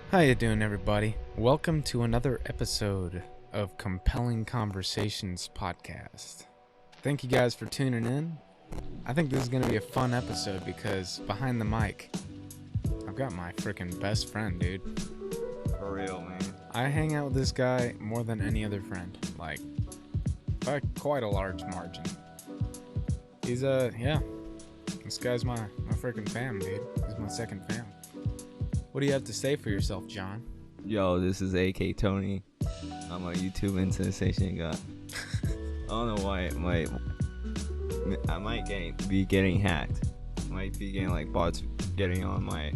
How you doing, everybody? Welcome to another episode of Compelling Conversations podcast. Thank you guys for tuning in. I think this is going to be a fun episode because behind the mic, I've got my freaking best friend, dude. For real, man. I hang out with this guy more than any other friend, like, by quite a large margin. He's, this guy's my freaking fam, dude. He's my second fam. What do you have to say for yourself, John? Yo, this is AK Tony. I'm a YouTube sensation guy. I don't know why I might be getting hacked. Might be getting like bots getting on my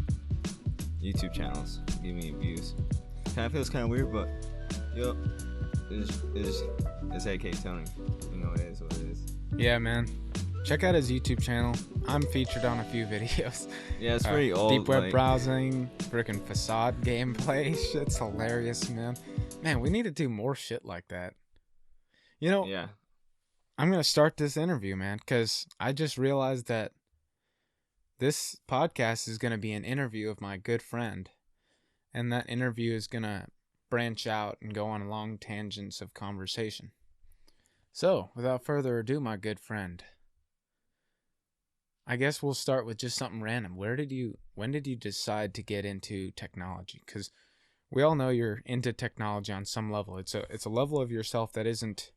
YouTube channels, giving me views. Kind of feels kind of weird, but yo, it's AK Tony. You know, it is what it is. Yeah, man. Check out his YouTube channel. I'm featured on a few videos. Yeah, it's pretty old. Deep web browsing, freaking facade gameplay. Shit's hilarious, man. Man, we need to do more shit like that. You know, yeah. I'm going to start this interview, man, because I just realized that this podcast is going to be an interview of my good friend. And that interview is going to branch out and go on long tangents of conversation. So, without further ado, my good friend, I guess we'll start with just something random. When did you decide to get into technology? Because we all know you're into technology on some level. It's a level of yourself that isn't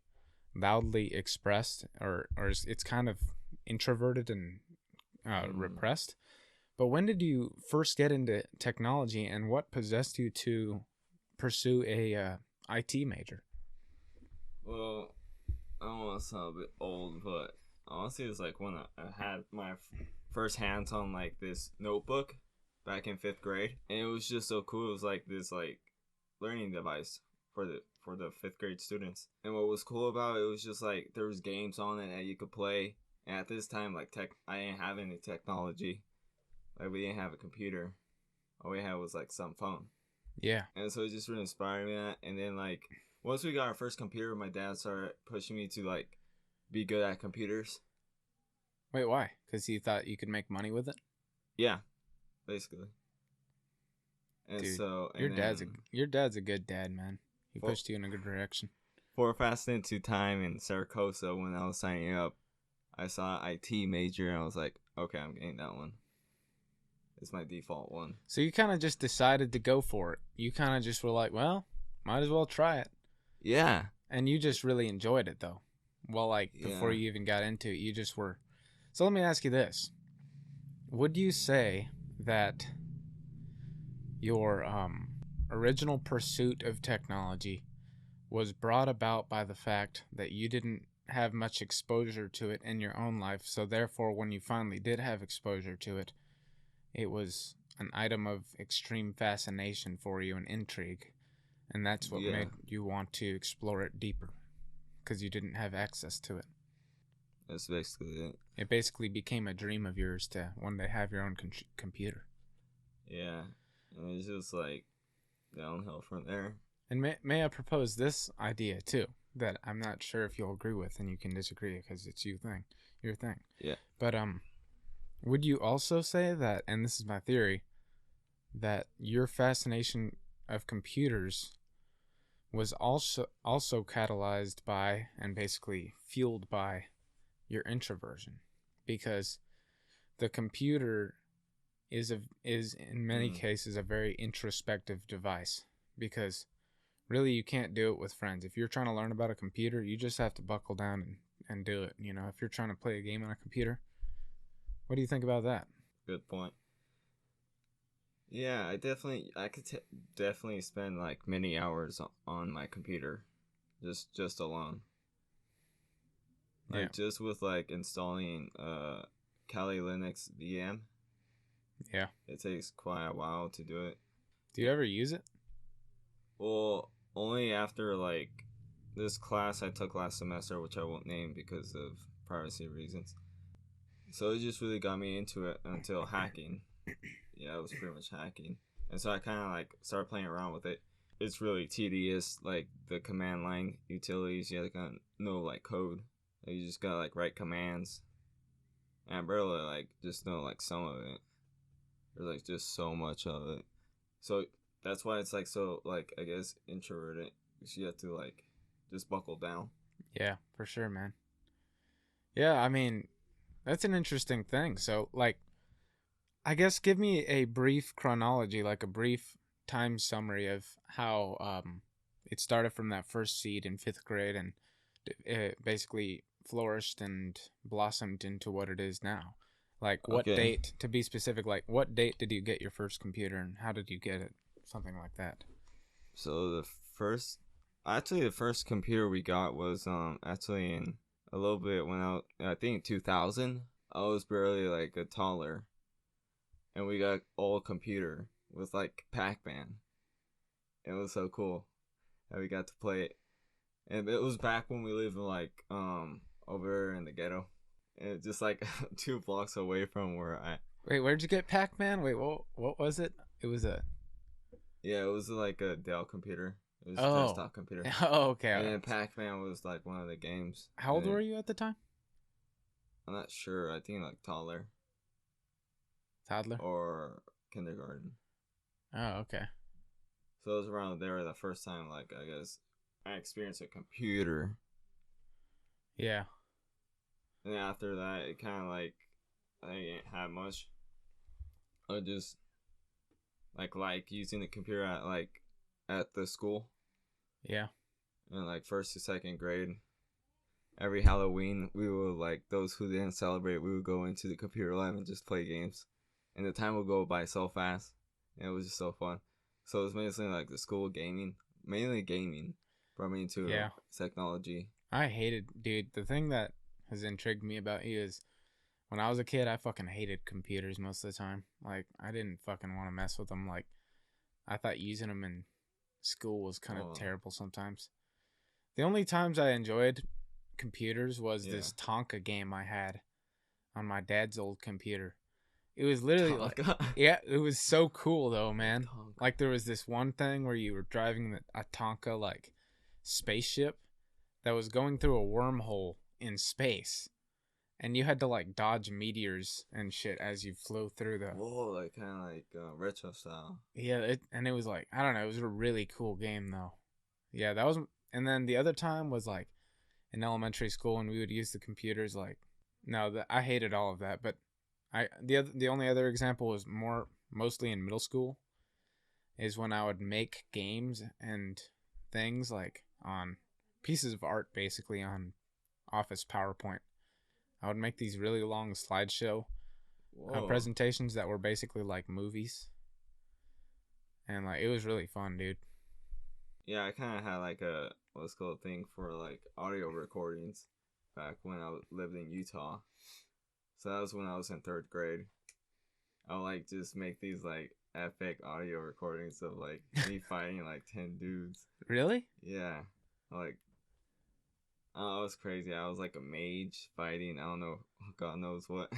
loudly expressed, or it's kind of introverted and repressed. But when did you first get into technology, and what possessed you to pursue a IT major? Well, I don't want to sound a bit old, but honestly, it's like when I had my first hands on like this notebook back in 5th grade, and it was just so cool. It was like this like learning device for the 5th grade students. And what was cool about it was just like there was games on it that you could play. And at this time, like I didn't have any technology. Like we didn't have a computer. All we had was like some phone. Yeah. And so it just really inspired me that. And then like once we got our first computer, my dad started pushing me to like be good at computers. Wait, why? Because he thought you could make money with it? Yeah, basically. And dude, so your dad's a good dad, man. He pushed you in a good direction. For a fascinating time in Saragossa, when I was signing up, I saw IT major and I was like, okay, I'm getting that one. It's my default one. So you kind of just decided to go for it. You kind of just were like, well, might as well try it. Yeah. And you just really enjoyed it, though. Well, like, before you even got into it, you just were. So let me ask you this. Would you say that your original pursuit of technology was brought about by the fact that you didn't have much exposure to it in your own life, so therefore when you finally did have exposure to it, it was an item of extreme fascination for you and intrigue, and that's what made you want to explore it deeper, because you didn't have access to it? That's basically it. It basically became a dream of yours to one day have your own computer. Yeah, and it's just like downhill from there. And may I propose this idea too, that I'm not sure if you'll agree with, and you can disagree because it's your thing. Yeah. But would you also say that, and this is my theory, that your fascination of computers was also catalyzed by and basically fueled by your introversion? Because the computer is in many cases a very introspective device, because really you can't do it with friends. If you're trying to learn about a computer, you just have to buckle down and do it. You know, if you're trying to play a game on a computer, what do you think about that? Good point. Yeah, I could definitely spend like many hours on my computer, just alone. Like just with like installing Kali Linux VM. Yeah. It takes quite a while to do it. Do you ever use it? Well, only after like this class I took last semester, which I won't name because of privacy reasons. So it just really got me into it until hacking. Yeah, it was pretty much hacking. And so I kind of like started playing around with it. It's really tedious, like the command line utilities. You have to kind of know like code. Like, you just gotta like write commands. And I barely like just know like some of it. There's like just so much of it. So that's why it's like so like I guess introverted. Because you have to like just buckle down. Yeah, for sure, man. Yeah, I mean, that's an interesting thing. So, like, I guess give me a brief chronology, like a brief time summary of how it started from that first seed in fifth grade and it basically flourished and blossomed into what it is now. Like, what Okay. date, to be specific, like, what date did you get your first computer and how did you get it? Something like that. So first, the first computer we got was actually in a little bit when I think 2000. I was barely like a toddler, and we got old computer with like Pac-Man. It was so cool, and we got to play it. And it was back when we lived in like over in the ghetto, and just like 2 blocks away from where I. Wait, where'd you get Pac-Man? Wait, what was it? It was a Yeah, it was like a Dell computer. It was a oh desktop computer. oh okay. And then Pac-Man was like one of the games. How old were you at the time? I'm not sure. I think like toddler Toddler. or kindergarten. Oh, okay. So it was around there the first time, like, I guess, I experienced a computer. Yeah. And after that, it kind of like, I didn't have much. I just, like using the computer at the school. Yeah. In, like, first to second grade. Every Halloween, we would, like, those who didn't celebrate, we would go into the computer lab and just play games. And the time would go by so fast. And it was just so fun. So it was mainly like the school gaming. Mainly gaming. Brought me into technology. I hated, dude, the thing that has intrigued me about you is when I was a kid, I fucking hated computers most of the time. Like, I didn't fucking want to mess with them. Like, I thought using them in school was kind of terrible sometimes. The only times I enjoyed computers was this Tonka game I had on my dad's old computer. It was literally like, yeah, it was so cool though, man. Like there was this one thing where you were driving a Tonka like spaceship that was going through a wormhole in space, and you had to like dodge meteors and shit as you flew through the. Whoa, like kind of like retro style. Yeah, and it was like I don't know, it was a really cool game though. Yeah, that was, and then the other time was like in elementary school, and we would use the computers like. No, I hated all of that, but. The only other example was mostly in middle school is when I would make games and things like on pieces of art basically on Office PowerPoint. I would make these really long slideshow presentations that were basically like movies. And like it was really fun, dude. Yeah, I kind of had like a what's called thing for like audio recordings back when I lived in Utah. So that was when I was in third grade. I would like just make these like epic audio recordings of like me fighting like 10 dudes. Really? Yeah. Like, I was crazy. I was like a mage fighting. I don't know. God knows what.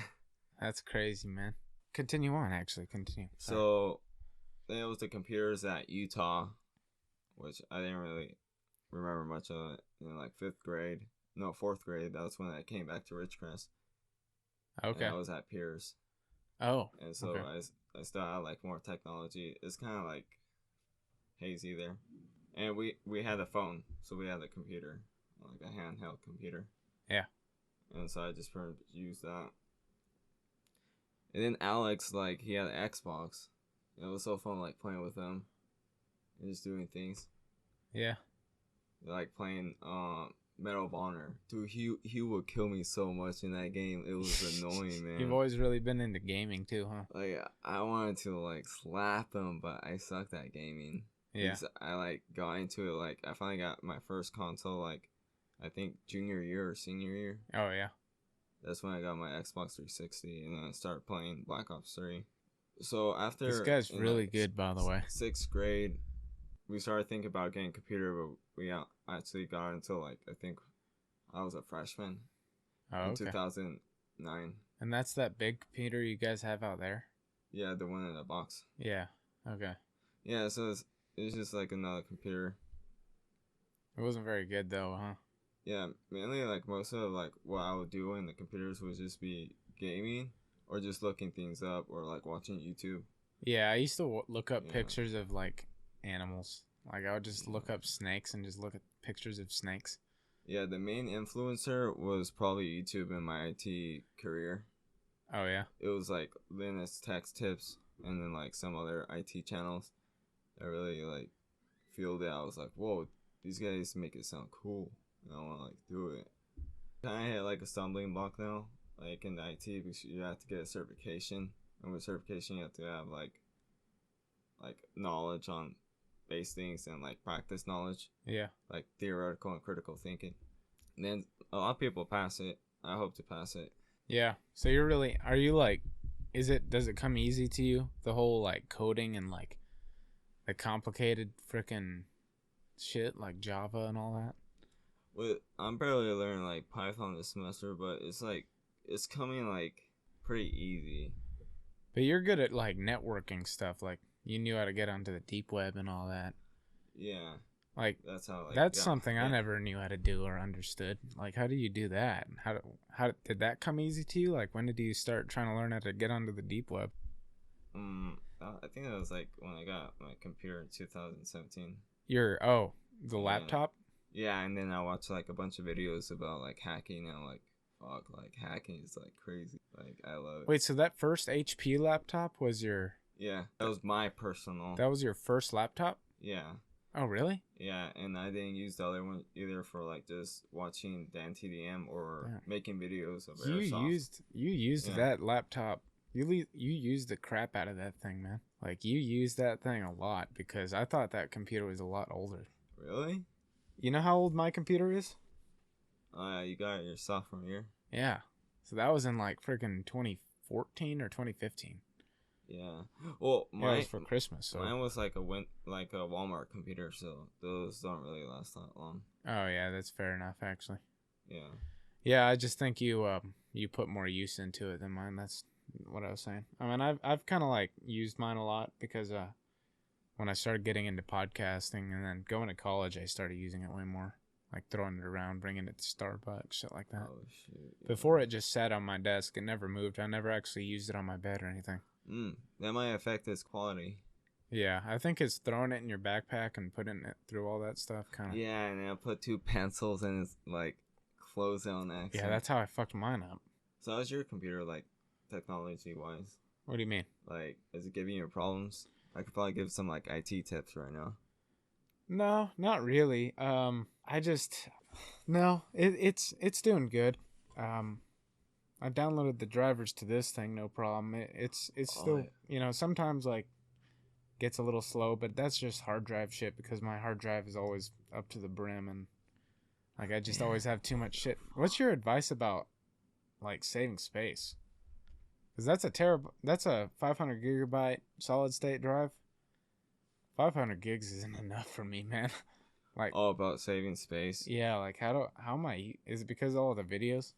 That's crazy, man. Continue on, actually. Continue. Sorry. So then it was the computers at Utah, which I didn't really remember much of it. In like fourth grade. That was when I came back to Ridgecrest. Okay. And I was at Pierce. Oh. And so I still had like more technology. It's kind of like hazy there. And we had a phone, so we had a computer, like a handheld computer. Yeah. And so I just pretty much used that. And then Alex, like, he had an Xbox. It was so fun, like, playing with him and just doing things. Yeah. Like playing Medal of Honor. Dude, he would kill me so much in that game. It was annoying, man. You've always really been into gaming too, huh? Like, I wanted to, like, slap him, but I sucked at gaming. Yeah. I, like, got into it, like, I finally got my first console, like, I think junior year or senior year. Oh, yeah. That's when I got my Xbox 360, and then I started playing Black Ops 3. So after... This guy's really good, by the way. 6th grade, we started thinking about getting a computer, but we actually got until, like, I think I was a freshman in 2009. And that's that big computer you guys have out there? Yeah, the one in the box. Yeah, okay. Yeah, so it's just like another computer. It wasn't very good, though, huh? Yeah, mainly, like, most of, like, what I would do in the computers would just be gaming or just looking things up or, like, watching YouTube. Yeah, I used to look up pictures of, like, animals. Like I would just look up snakes and just look at pictures of snakes. Yeah, the main influencer was probably YouTube in my IT career. Oh yeah. It was like Linus Tech Tips and then like some other IT channels that really like fueled it. I was like, whoa, these guys make it sound cool, and I want to like do it. Kind of hit like a stumbling block though, like in the IT, because you have to get a certification, and with certification you have to have like knowledge on base things and like practice knowledge. Yeah. Like theoretical and critical thinking. And then a lot of people pass it. I hope to pass it. Yeah. So are you like, does it come easy to you? The whole like coding and like the complicated freaking shit like Java and all that? Well, I'm barely learning like Python this semester, but it's coming like pretty easy. But you're good at like networking stuff. Like you knew how to get onto the deep web and all that. Yeah. Like that's how. Like, that's something I never knew how to do or understood. Like how do you do that? How did that come easy to you? Like when did you start trying to learn how to get onto the deep web? I think that was like when I got my computer in 2017. The laptop? Yeah, and then I watched like a bunch of videos about like hacking, and like fuck, like hacking is like crazy. Like I love it. Wait, so that first HP laptop was your? Yeah, that was my personal. That was your first laptop? Yeah. Oh really? Yeah, and I didn't use the other one either for like just watching Dan TDM or making videos of airsoft. You used that laptop. You used the crap out of that thing, man. Like you used that thing a lot because I thought that computer was a lot older. Really? You know how old my computer is? You got it your sophomore year. Yeah. So that was in like freaking 2014 or 2015. Yeah. Well, it was for Christmas. So mine was like a Walmart computer, so those don't really last that long. Oh yeah, that's fair enough, actually. Yeah. Yeah, I just think you put more use into it than mine. That's what I was saying. I mean, I've kind of like used mine a lot because when I started getting into podcasting and then going to college, I started using it way more. Like throwing it around, bringing it to Starbucks, shit like that. Oh shit. Yeah. Before it just sat on my desk. It never moved. I never actually used it on my bed or anything. That might affect its quality. Yeah, I think it's throwing it in your backpack and putting it through all that stuff kind of. Yeah, and then I put 2 pencils and it's like close on accent. Yeah, that's how I fucked mine up. So how's your computer like technology wise? What do you mean? Like, is it giving you problems? I could probably give some like IT tips right now. No, not really. It's doing good. I downloaded the drivers to this thing, no problem. It's still, sometimes like gets a little slow, but that's just hard drive shit because my hard drive is always up to the brim and like I just always have too much shit. What's your advice about like saving space? Cuz that's a 500 gigabyte solid state drive. 500 gigs isn't enough for me, man. Like all about saving space. Yeah, like how am I? Is it because of all the videos?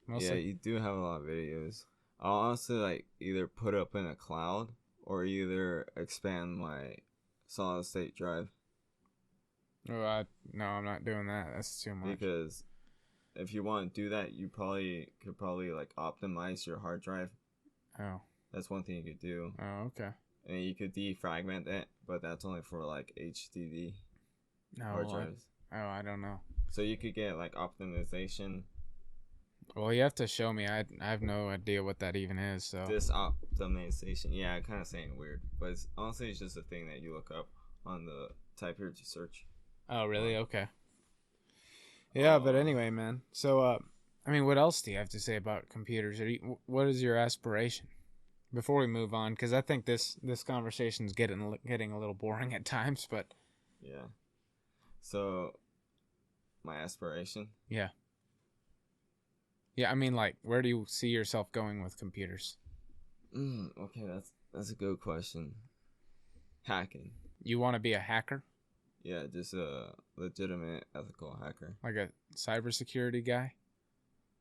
Mostly? Yeah, you do have a lot of videos. I'll honestly like either put up in a cloud or either expand my solid state drive. Oh, no, I'm not doing that. That's too much. Because if you want to do that, you could like optimize your hard drive. Oh. That's one thing you could do. Oh, okay. And you could defragment it, but that's only for like HDD hard drives. I don't know. So you could get like optimization. Well, you have to show me. I have no idea what that even is. So this optimization, yeah, I'm kind of saying weird, but honestly, it's just a thing that you look up on the type here to search. Oh, really? Okay. Yeah, but anyway, man. So, I mean, what else do you have to say about computers? What is your aspiration? Before we move on, because I think this conversation's getting a little boring at times, but yeah. So, my aspiration. Yeah. Yeah, I mean, like, where do you see yourself going with computers? Okay, that's a good question. Hacking. You want to be a hacker? Yeah, just a legitimate ethical hacker. Like a cybersecurity guy?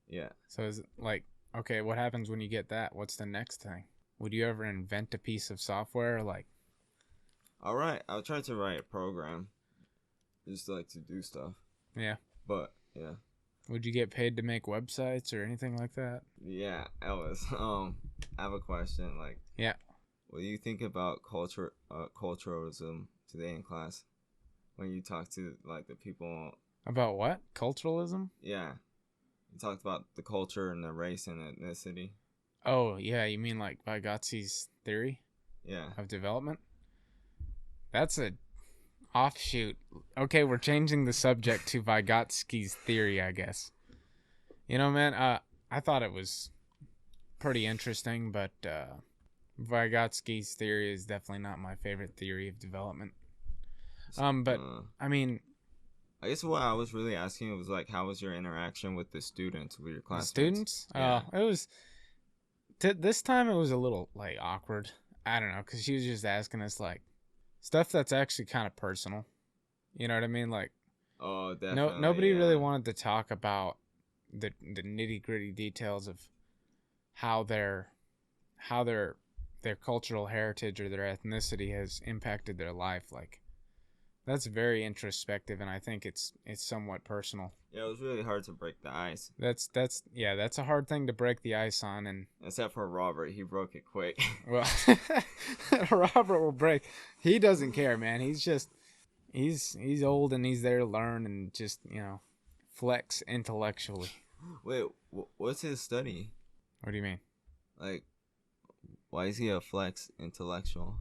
Yeah. So is it like, okay, what happens when you get that? What's the next thing? Would you ever invent a piece of software? Like, I'll try to write a program. Just like to do stuff. Yeah. But, yeah. Would you get paid to make websites or anything like that? Yeah, Ellis. I have a question. Like, yeah. what do you think about culturalism today in class? When you talk to like the people about what culturalism? Yeah, you talked about the culture and the race and ethnicity. Oh yeah, you mean like Vygotski's theory? Yeah. Of development. That's a offshoot. Okay, we're changing the subject to Vygotsky's theory, I guess. You know, man, I thought it was pretty interesting, but Vygotsky's theory is definitely not my favorite theory of development. But I mean, I guess what I was really asking was like, how was your interaction with the students, with your classmates? The students? Yeah. It was. This time it was a little like awkward. I don't know, because she was just asking us like stuff that's actually kind of personal. You know what I mean? Like, oh, definitely. Nobody really wanted to talk about the nitty gritty details of how their cultural heritage or their ethnicity has impacted their life. Like, that's very introspective, and I think it's somewhat personal. Yeah, it was really hard to break the ice. That's a hard thing to break the ice on, and except for Robert, he broke it quick. Well, Robert will break. He doesn't care, man. He's just he's old and he's there to learn and just flex intellectually. Wait, what's his study? What do you mean? Like, why is he a flex intellectual?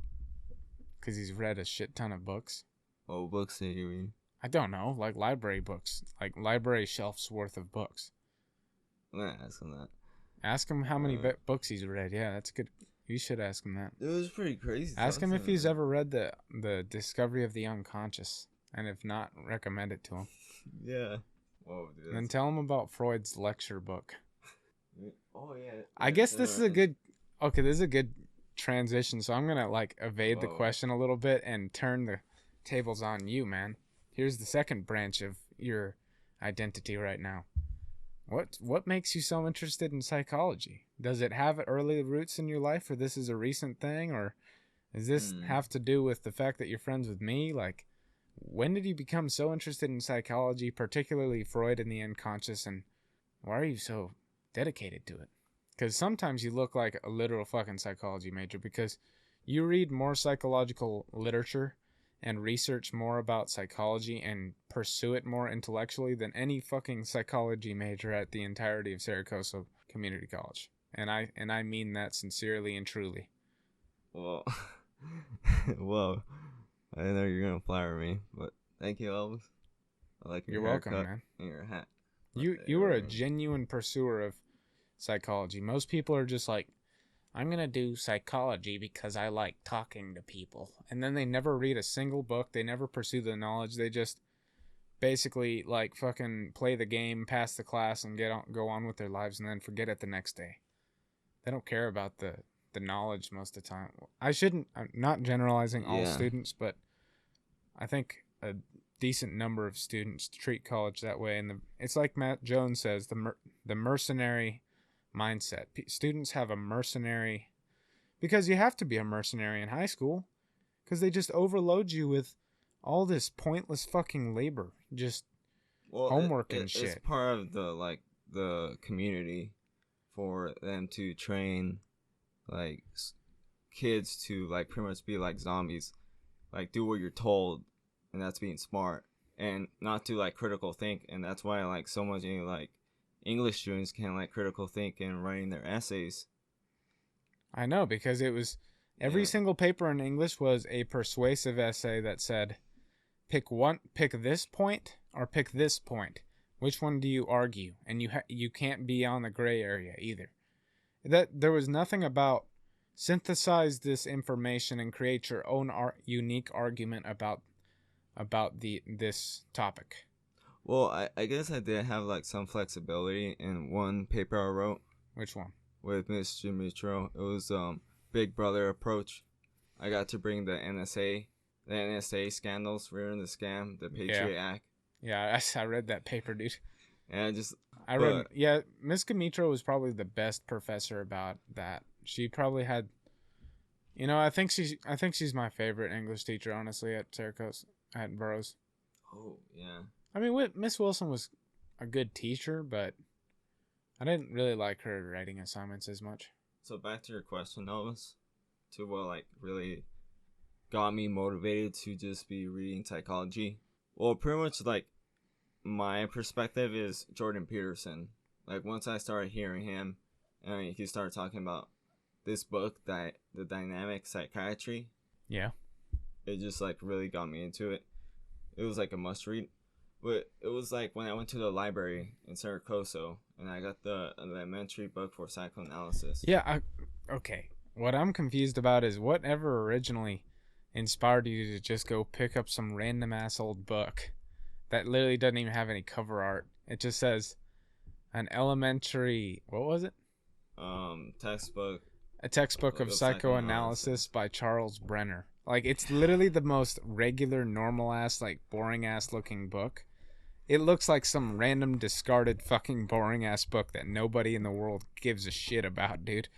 Because he's read a shit ton of books. What books did you read? I don't know, like library books, like library shelves worth of books. I'm gonna ask him that. Ask him how many books he's read. Yeah, that's good. You should ask him that. It was pretty crazy. Ask him if he's ever read the Discovery of the Unconscious, and if not, recommend it to him. Yeah. Whoa, dude. And then tell him about Freud's lecture book. Oh yeah. I guess this is a good. Okay, this is a good transition. So I'm gonna like evade the question a little bit and turn the tables on you, man. Here's the second branch of your identity right now. What makes you so interested in psychology? Does it have early roots in your life, or this is a recent thing, or does this have to do with the fact that you're friends with me? Like, when did you become so interested in psychology, particularly Freud and the unconscious, and why are you so dedicated to it? Because sometimes you look like a literal fucking psychology major because you read more psychological literature and research more about psychology and pursue it more intellectually than any fucking psychology major at the entirety of Saracosa Community College. And I mean that sincerely and truly. Well, whoa. I didn't know you were gonna flatter me, but thank you, Elvis. I like your You're welcome, man. And your hat. You were a genuine pursuer of psychology. Most people are just like, I'm going to do psychology because I like talking to people. And then they never read a single book. They never pursue the knowledge. They just basically like fucking play the game, pass the class, and go on with their lives and then forget it the next day. They don't care about the knowledge most of the time. I'm not generalizing all students, but I think a decent number of students treat college that way. And it's like Matt Jones says, the mercenary mindset. Students have a mercenary, because you have to be a mercenary in high school, because they just overload you with all this pointless fucking labor, just homework and shit. It's part of the community for them to train like kids to like pretty much be like zombies, like do what you're told, and that's being smart, and not to like critical think. And that's why like so much like English students can't like critical think and writing their essays. I know, because it was every single paper in English was a persuasive essay that said, pick this point or pick this point. Which one do you argue? And you can't be on the gray area either. That there was nothing about synthesize this information and create your own unique argument about this topic. Well, I guess I did have like some flexibility in one paper I wrote. Which one? With Miss Dimitro. It was Big Brother approach. I got to bring the NSA scandals, rearing the scam, the Patriot Act. Yeah, I read that paper, dude. And Miss Dimitro was probably the best professor about that. She probably had, I think she's my favorite English teacher, honestly, at Syracuse, at Burroughs. Oh yeah. I mean, Miss Wilson was a good teacher, but I didn't really like her writing assignments as much. So back to your question, Elvis. to what like really got me motivated to just be reading psychology. Well, pretty much like my perspective is Jordan Peterson. Like once I started hearing him, and he started talking about this book, that the dynamic psychiatry. Yeah. It just like really got me into it. It was like a must read. But it was like when I went to the library in Saracoso and I got the elementary book for psychoanalysis. Yeah. Okay. What I'm confused about is whatever originally inspired you to just go pick up some random ass old book that literally doesn't even have any cover art. It just says an elementary, what was it? Textbook. A textbook of psychoanalysis by Charles Brenner. Like, it's literally the most regular, normal ass, like boring ass looking book. It looks like some random discarded fucking boring ass book that nobody in the world gives a shit about, dude.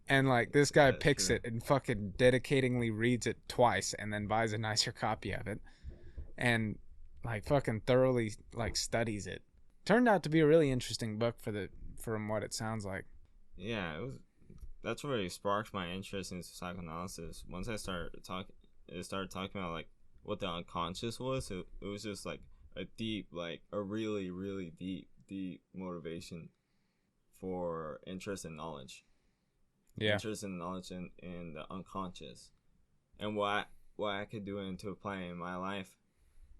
And like this guy picks it and fucking dedicatingly reads it twice and then buys a nicer copy of it and like fucking thoroughly like studies it. Turned out to be a really interesting book from what it sounds like. Yeah, it was. That's where it sparked my interest in psychoanalysis. Once I started talking about like what the unconscious was. It was just like a deep, like a really, really deep motivation for interest in knowledge. Yeah. Interest in knowledge in the unconscious, and what I could do into applying in my life.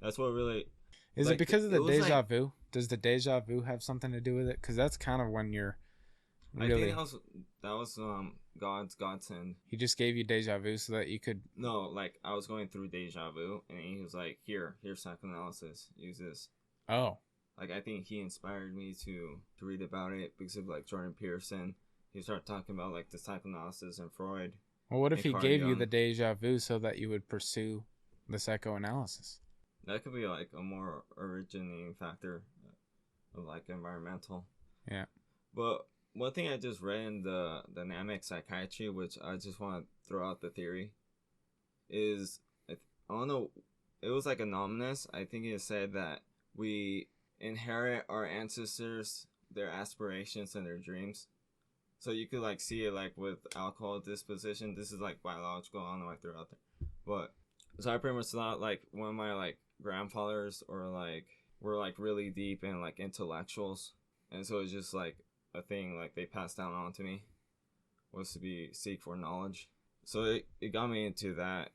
That's what really. Is it because of the deja vu? Does the deja vu have something to do with it? Because that's kind of when you're. Really, I think that was God's godsend. He just gave you deja vu so that you could. No, like I was going through deja vu, and he was like, "Here's psychoanalysis. Use this." Oh. Like I think he inspired me to read about it because of like Jordan Peterson. He started talking about like the psychoanalysis and Freud. Well, what if he gave you the deja vu so that you would pursue the psychoanalysis? That could be like a more originating factor of like environmental. Yeah. But one thing I just read in the dynamic psychiatry, which I just want to throw out the theory, is I don't know. It was like anonymous. I think it said that we inherit our ancestors, their aspirations and their dreams. So you could like see it like with alcohol disposition. This is like biological. I don't know why I threw it out there, but so I pretty much thought like one of my like grandfathers or like were like really deep in like intellectuals, and so it's just like a thing like they passed down on to me was to seek for knowledge. So it got me into that,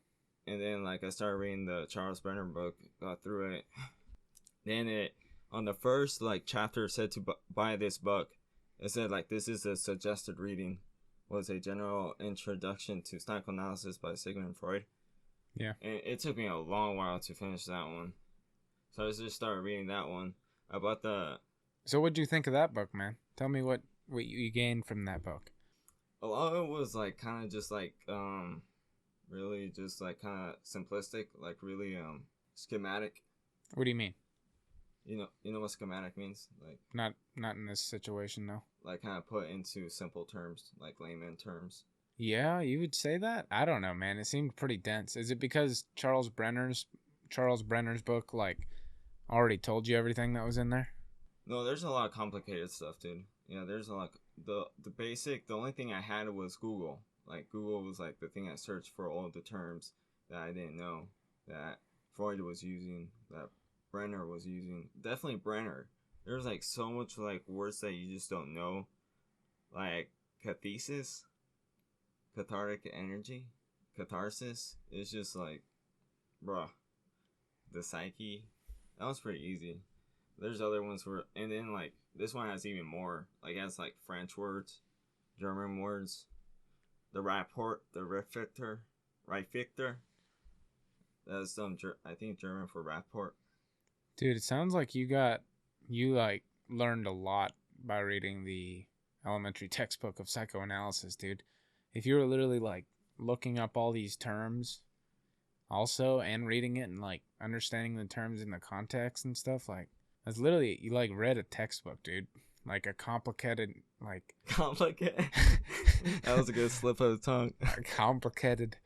and then like I started reading the Charles Brenner book, got through it. Then it on the first like chapter said to buy this book. It said, like, this is a suggested reading, was a general introduction to psychoanalysis by Sigmund Freud. Yeah. And it took me a long while to finish that one. So I just started reading that one. About the... So what'd you think of that book, man? Tell me what you gained from that book. A lot of it was, like, kind of just, like, really just, like, kind of simplistic, like, really, schematic. What do you mean? You know what schematic means? Like not in this situation though. Like kind of put into simple terms, like layman terms. Yeah, you would say that? I don't know, man. It seemed pretty dense. Is it because Charles Brenner's book like already told you everything that was in there? No, there's a lot of complicated stuff, dude. Yeah, there's a lot. The only thing I had was Google. Like Google was like the thing I searched for all the terms that I didn't know that Freud was using, that Brenner was using. Definitely Brenner. There's like so much like words that you just don't know. Like cathesis, cathartic energy, catharsis. It's just like, bruh. The psyche. That was pretty easy. There's other ones where, and then like this one has even more. Like it has like French words, German words, the rapport, the Reiffichter. That's some I think German for rapport. Dude, it sounds like you learned a lot by reading the elementary textbook of psychoanalysis, dude. If you were literally like looking up all these terms also and reading it and like understanding the terms in the context and stuff, like that's literally you like read a textbook, dude. Like a complicated That was a good slip of the tongue. Complicated.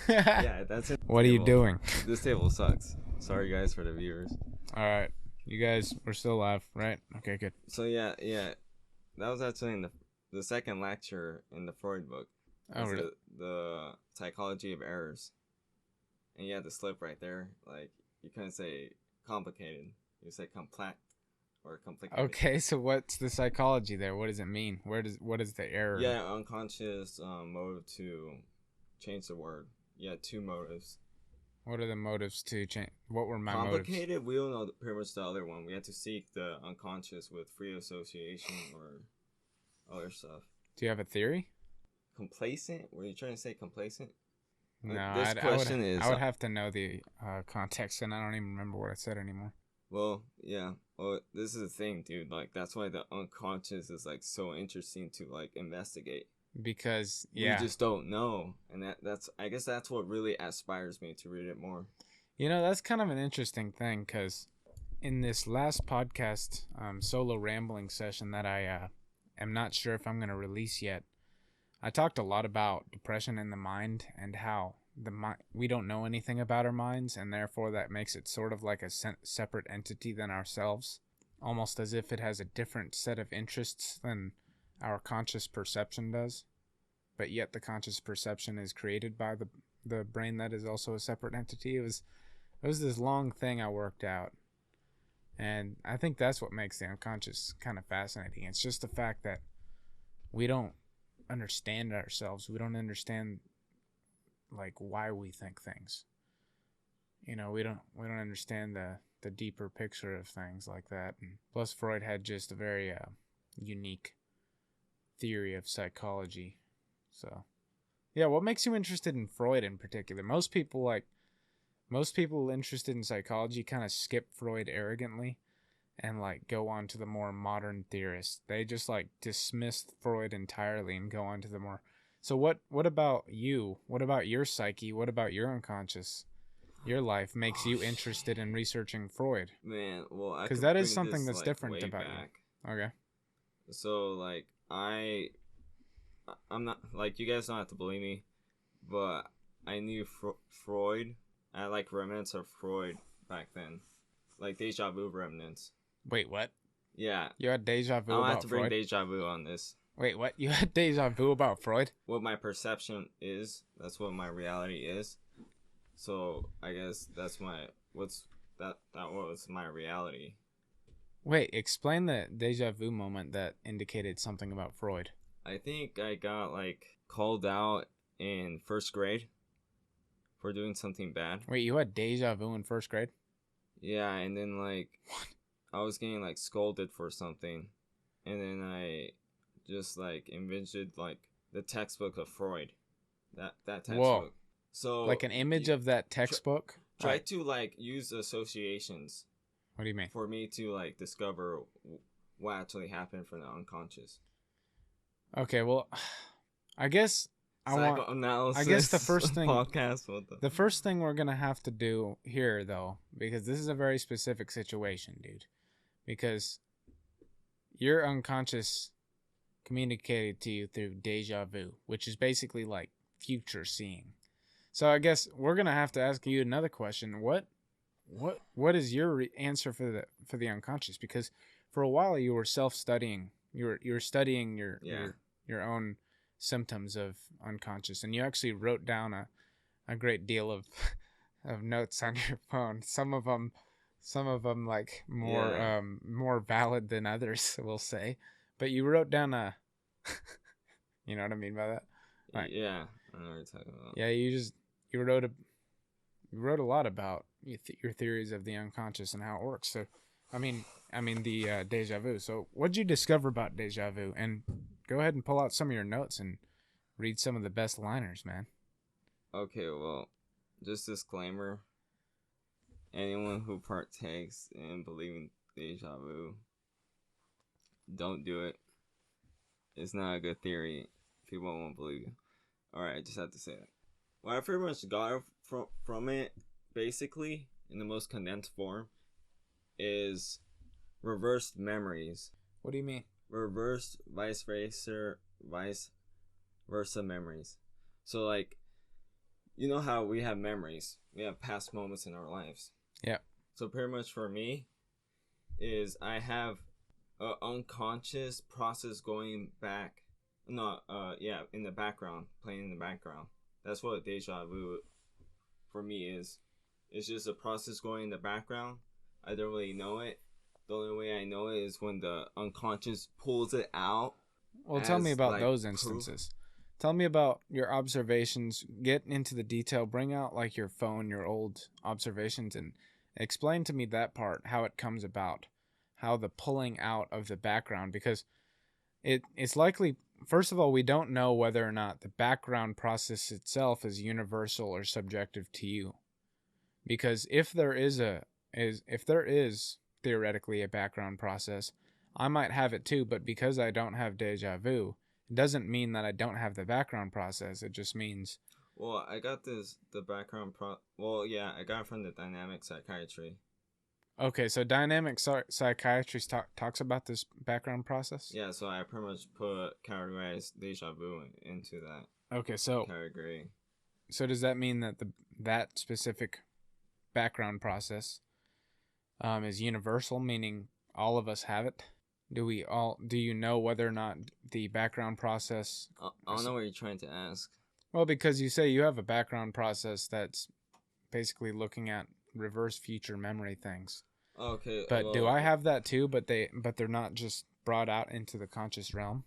Yeah, that's it. What are you doing? This table sucks. Sorry guys for the viewers. All right, you guys, we're still live, right? Okay, good. So yeah, that was actually in the second lecture in the Freud book. Oh, really? The psychology of errors, and you had to slip right there. Like you couldn't say complicated, you say complex or complicated. Okay, so what's the psychology there? What does it mean? What is the error? Yeah, unconscious motive to change the word. Yeah, two motives. What are the motives to change? What were my Complicated, motives? we don't know pretty much the other one. We had to seek the unconscious with free association or other stuff. Do you have a theory? Complacent? Were you trying to say complacent? No, This question I would have to know the context, and I don't even remember what I said anymore. Well, yeah. Well, this is the thing, dude. Like, that's why the unconscious is, like, so interesting to, like, investigate. Because, yeah. We just don't know. And that's I guess that's what really inspires me to read it more. You know, that's kind of an interesting thing, because in this last podcast, solo rambling session that I am not sure if I'm going to release yet, I talked a lot about depression in the mind and how we don't know anything about our minds, and therefore that makes it sort of like a separate entity than ourselves, almost as if it has a different set of interests than our conscious perception does, but yet the conscious perception is created by the brain that is also a separate entity. It was this long thing I worked out, and I think that's what makes the unconscious kind of fascinating. It's just the fact that we don't understand ourselves. We don't understand like why we think things. You know, we don't understand the deeper picture of things like that. And plus, Freud had just a very unique theory of psychology. So, yeah, what makes you interested in Freud in particular? Most people interested in psychology kind of skip Freud arrogantly and like go on to the more modern theorists. They just like dismiss Freud entirely and go on to the more. So what about you? What about your psyche? What about your unconscious? Your life makes you interested in researching Freud. Man, well, because that is something that's like different about back. You. Okay. So like I'm not like, you guys don't have to believe me, but I knew Freud. I like remnants of Freud back then, like deja vu remnants. Wait, what? Yeah. You had deja vu about Freud? I don't have to bring deja vu on this. Wait, what? You had deja vu about Freud? What my perception is, that's what my reality is. So I guess that's that was my reality. Wait, explain the deja vu moment that indicated something about Freud. I think I got like called out in first grade for doing something bad. Wait, you had deja vu in first grade? Yeah, and then like I was getting like scolded for something, and then I just like envisioned like the textbook of Freud, that textbook. Whoa. So like an image of that textbook. Try to like use associations. What do you mean? For me to like discover what actually happened from the unconscious. Okay, well, I guess I guess the first thing podcast. The first thing we're gonna have to do here, though, because this is a very specific situation, dude. Because your unconscious communicated to you through deja vu, which is basically like future seeing. So I guess we're gonna have to ask you another question. What is your answer for the unconscious? Because for a while you were self-studying. You were studying your own symptoms of unconscious, and you actually wrote down a great deal of notes on your phone. Some of them like more valid than others, we'll say. But you wrote down you know what I mean by that? Right. Yeah, I know what you're talking about. Yeah, you wrote a lot about your theories of the unconscious and how it works. So, I mean the deja vu. So, what'd you discover about deja vu? And go ahead and pull out some of your notes and read some of the best liners, man. Okay, well, just disclaimer. Anyone who partakes in believing deja vu, don't do it. It's not a good theory. People won't believe you. Alright, I just have to say that. What I pretty much got from it, basically, in the most condensed form, is reversed memories. What do you mean? Reversed vice versa memories. So, like, you know how we have memories. We have past moments in our lives. Yeah. So pretty much for me, is I have an unconscious process going back No, yeah, in the background, playing in the background. That's what deja vu for me is. It's just a process going in the background. I don't really know it. The only way I know it is when the unconscious pulls it out Well, tell me as about like those proof. instances. Tell me about your observations. Get into the detail. Bring out like your phone, your old observations, and explain to me that part, how it comes about, how the pulling out of the background, because it's likely. First of all, we don't know whether or not the background process itself is universal or subjective to you, because if there is theoretically a background process, I might have it too, but because I don't have deja vu, it doesn't mean that I don't have the background process. It just means Well, I got the background Well, yeah, I got it from the dynamic psychiatry. okay. So dynamic psychiatry talks about this background process. Yeah, so I pretty much categorize deja vu into that Okay, so category. does that mean that that specific background process is universal, meaning all of us have it? Do you know whether or not the background process? I don't know what you're trying to ask. Well, because you say you have a background process that's basically looking at reverse future memory things. Okay, But do well, I have that too? But they're not just brought out into the conscious realm.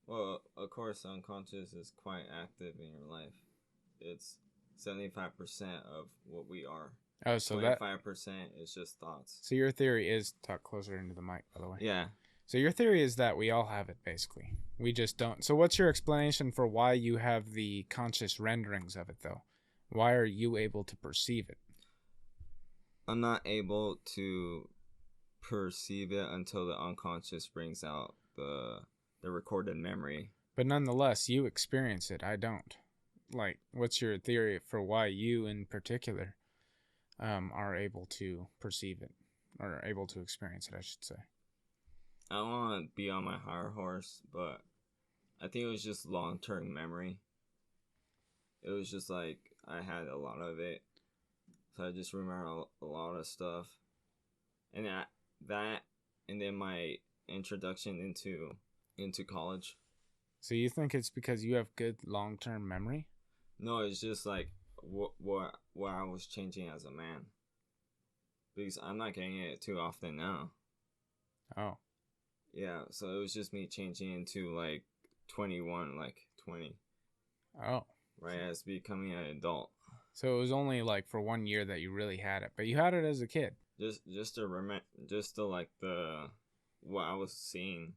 well, of course, unconscious is quite active in your life. It's 75% of what we are. Oh, so 25% is just thoughts. So your theory is talk closer into the mic, by the way. Yeah. So your theory is that we all have it, basically. We just don't. So what's your explanation for why you have the conscious renderings of it, though? Why are you able to perceive it? I'm not able to perceive it until the unconscious brings out the recorded memory. But nonetheless, you experience it. I don't. Like, what's your theory for why you, in particular, are able to perceive it, or able to experience it, I should say? I don't want to be on my higher horse, but I think it was just long-term memory. It was just like I had a lot of it, so I just remember a lot of stuff, and that, and then my introduction into college. So you think it's because you have good long-term memory? No, it's just like what I was changing as a man, because I'm not getting it too often now. Oh. Yeah, so it was just me changing into like 21, like 20. Oh. Right, as becoming an adult. So it was only like for 1 year that you really had it, but you had it as a kid. Just to remember, just to like what I was seeing,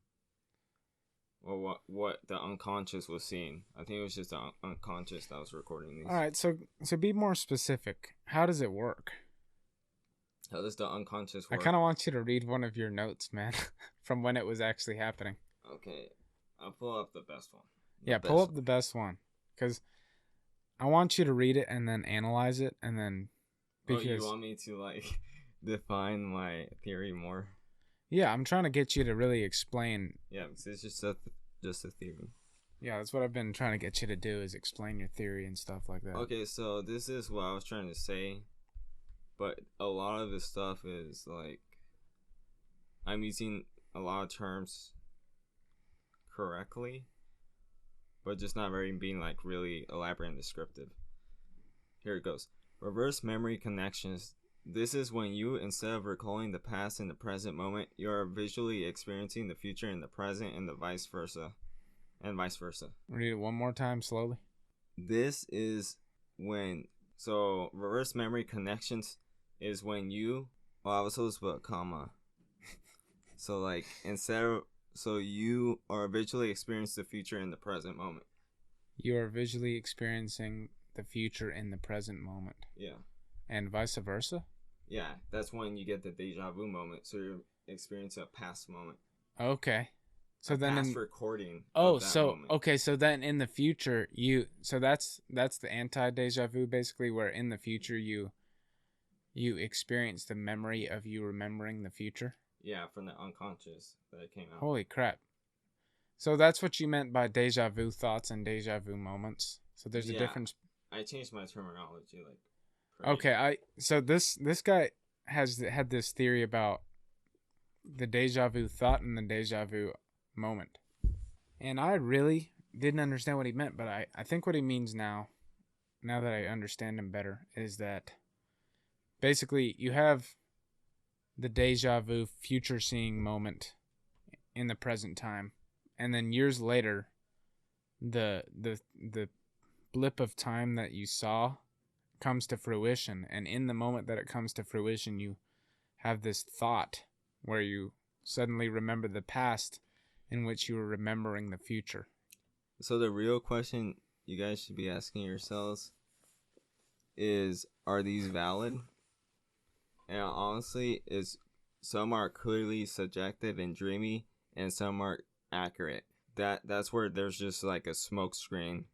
or what the unconscious was seeing. I think it was just the unconscious that was recording these. All right, so be more specific. How does it work? How does the unconscious work? I kind of want you to read one of your notes, man, from when it was actually happening. Okay, I'll pull up the best one. Pull up the best one, because I want you to read it and then analyze it, and then because you want me to like define my theory more? Yeah, I'm trying to get you to really explain. Yeah, because it's just a theory. Yeah, that's what I've been trying to get you to do, is explain your theory and stuff like that. Okay, so this is what I was trying to say, but a lot of this stuff is like I'm using a lot of terms correctly, but just not very being like really elaborate and descriptive. Here it goes. Reverse memory connections. This is when you, instead of recalling the past in the present moment, you are visually experiencing the future in the present, and the vice versa. Read it one more time slowly. This is when, so reverse memory connections is when you, I was supposed to put a comma. So like, so you are visually experiencing the future in the present moment. You are visually experiencing the future in the present moment. Yeah. And vice versa? Yeah, that's when you get the deja vu moment. So you're experiencing a past moment. Okay. So a then past recording. Oh, so moment. Okay, so then in the future that's the anti deja vu, basically, where in the future you experience the memory of you remembering the future. Yeah, from the unconscious that it came out. Holy crap. So that's what you meant by deja vu thoughts and deja vu moments. So there's a difference. I changed my terminology like crazy. Okay, so this guy had this theory about the deja vu thought and the deja vu moment. And I really didn't understand what he meant, but I think what he means now that I understand him better, is that basically you have the deja vu future seeing moment in the present time, and then years later the blip of time that you saw comes to fruition, and in the moment that it comes to fruition you have this thought where you suddenly remember the past in which you were remembering the future. So the real question you guys should be asking yourselves is, are these valid? And honestly, is some are clearly subjective and dreamy, and some are accurate. That's where there's just like a smoke screen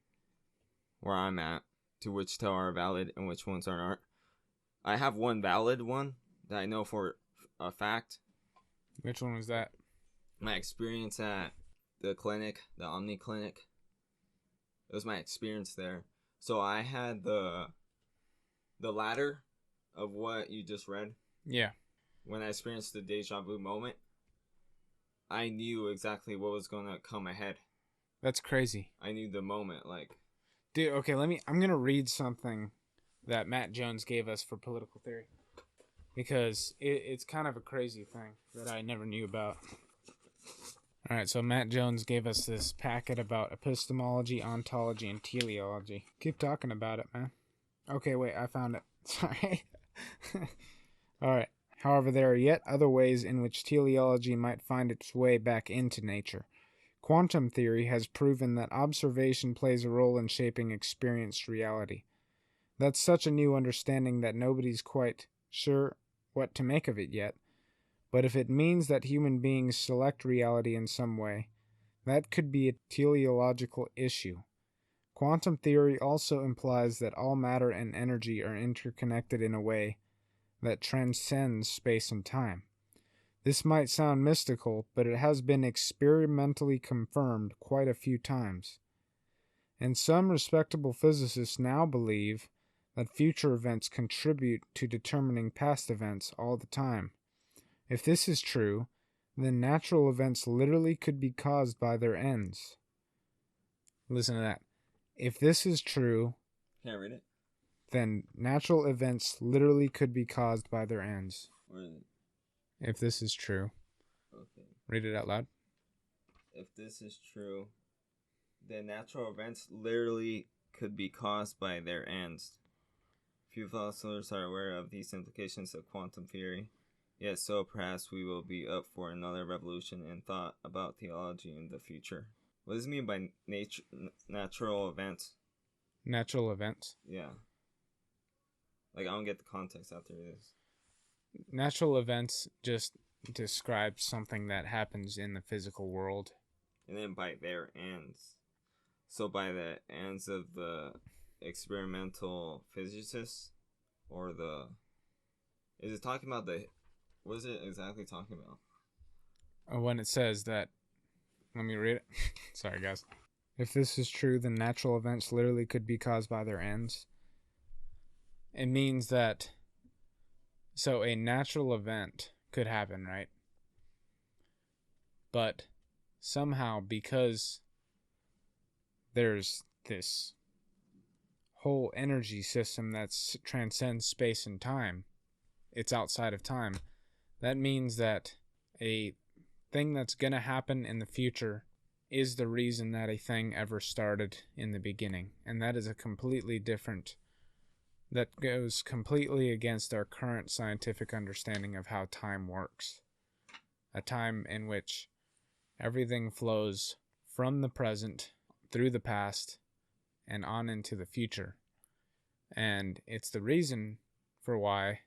where I'm at, to which tell are valid and which ones aren't. I have one valid one that I know for a fact. Which one was that? My experience at the clinic, the Omni Clinic. It was my experience there. So I had the ladder of what you just read. Yeah. When I experienced the deja vu moment, I knew exactly what was going to come ahead. That's crazy. I knew the moment, like... Dude, okay, I'm going to read something that Matt Jones gave us for political theory, because it's kind of a crazy thing that I never knew about. All right, so Matt Jones gave us this packet about epistemology, ontology, and teleology. Keep talking about it, man. Okay, wait, I found it. Sorry. All right. However, there are yet other ways in which teleology might find its way back into nature. Quantum theory has proven that observation plays a role in shaping experienced reality. That's such a new understanding that nobody's quite sure what to make of it yet. But if it means that human beings select reality in some way, that could be a teleological issue. Quantum theory also implies that all matter and energy are interconnected in a way that transcends space and time. This might sound mystical, but it has been experimentally confirmed quite a few times. And some respectable physicists now believe that future events contribute to determining past events all the time. If this is true, then natural events literally could be caused by their ends. Listen to that. If this is true, Can't read it? Then natural events literally could be caused by their ends. Where is it? If this is true. Okay. Read it out loud. If this is true, then natural events literally could be caused by their ends. Few philosophers are aware of these implications of quantum theory. Yet so perhaps we will be up for another revolution in thought about theology in the future. What does it mean by natural events? Natural events? Yeah. Like, I don't get the context after this. Natural events just describe something that happens in the physical world. And then by their ends. So by the ends of the experimental physicists? Or the... Is it talking about the... What is it exactly talking about? When it says that... Let me read it. Sorry, guys. If this is true, then natural events literally could be caused by their ends. It means that... So a natural event could happen, right? But somehow, because there's this whole energy system that transcends space and time, it's outside of time, that means that a thing that's going to happen in the future is the reason that a thing ever started in the beginning. And that is a completely different... That goes completely against our current scientific understanding of how time works. A time in which everything flows from the present through the past and on into the future. And it's the reason for why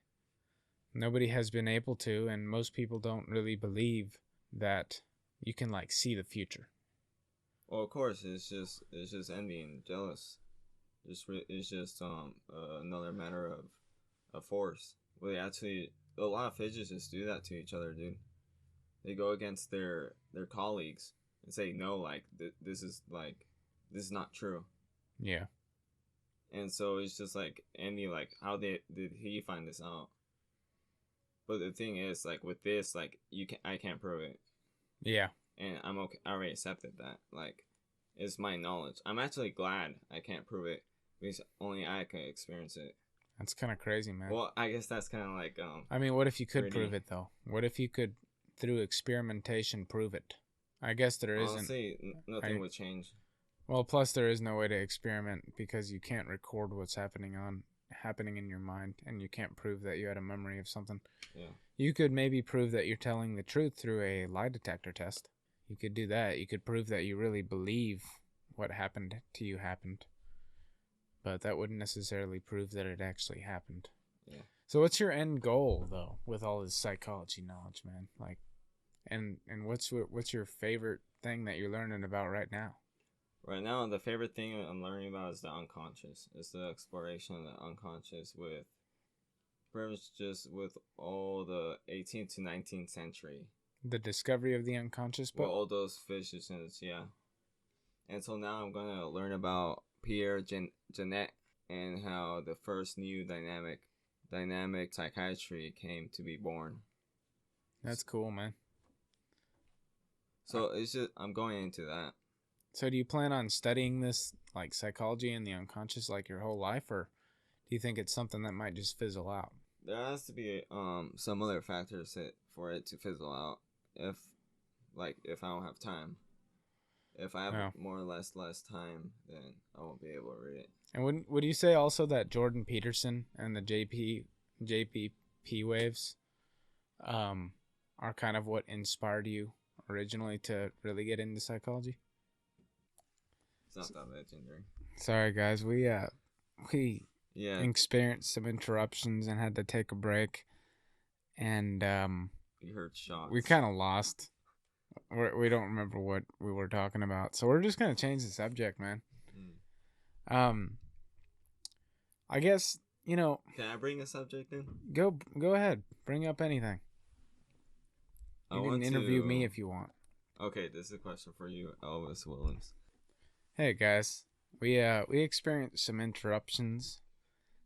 nobody has been able to, and most people don't really believe that you can like see the future. Well, of course, it's just envy and jealous. It's just another matter of force. Well, they actually, a lot of physicists do that to each other, dude. They go against their colleagues and say no, like this is not true. Yeah. And so it's just like envy, like how did he find this out? But the thing is, like with this, like I can't prove it. Yeah. and I'm okay. I already accepted that. Like, it's my knowledge. I'm actually glad I can't prove it because only I can experience it. That's kind of crazy, man. Well, I guess that's kind of like I mean, what if you could prove it though? What if you could, through experimentation, prove it? I guess there isn't. Honestly, nothing would change. Well, plus there is no way to experiment because you can't record what's happening in your mind, and you can't prove that you had a memory of something. Yeah. You could maybe prove that you're telling the truth through a lie detector test. You could do that. You could prove that you really believe what happened to you happened. But that wouldn't necessarily prove that it actually happened. Yeah. So what's your end goal though with all this psychology knowledge, man? Like, and what's your favorite thing that you're learning about right now? Right now, the favorite thing I'm learning about is the unconscious. It's the exploration of the unconscious with, pretty much just with all the 18th to 19th century. The discovery of the unconscious book? Well, all those physicians, yeah. And so now I'm going to learn about Pierre Janet and how the first new dynamic psychiatry came to be born. That's cool, man. So it's just, I'm going into that. So do you plan on studying this, like psychology and the unconscious, like your whole life, or do you think it's something that might just fizzle out? There has to be some other factors for it to fizzle out. If I don't have time. If I have more or less time, then I won't be able to read it. And would you say also that Jordan Peterson and the JPP waves are kind of what inspired you originally to really get into psychology? It's not that legendary. Sorry guys, we experienced some interruptions and had to take a break, and we heard shots. We kind of lost. We don't remember what we were talking about, so we're just gonna change the subject, man. I guess Can I bring a subject in? Go ahead, bring up anything. You can interview me if you want. Okay, this is a question for you, Elvis Williams. Hey guys, we experienced some interruptions,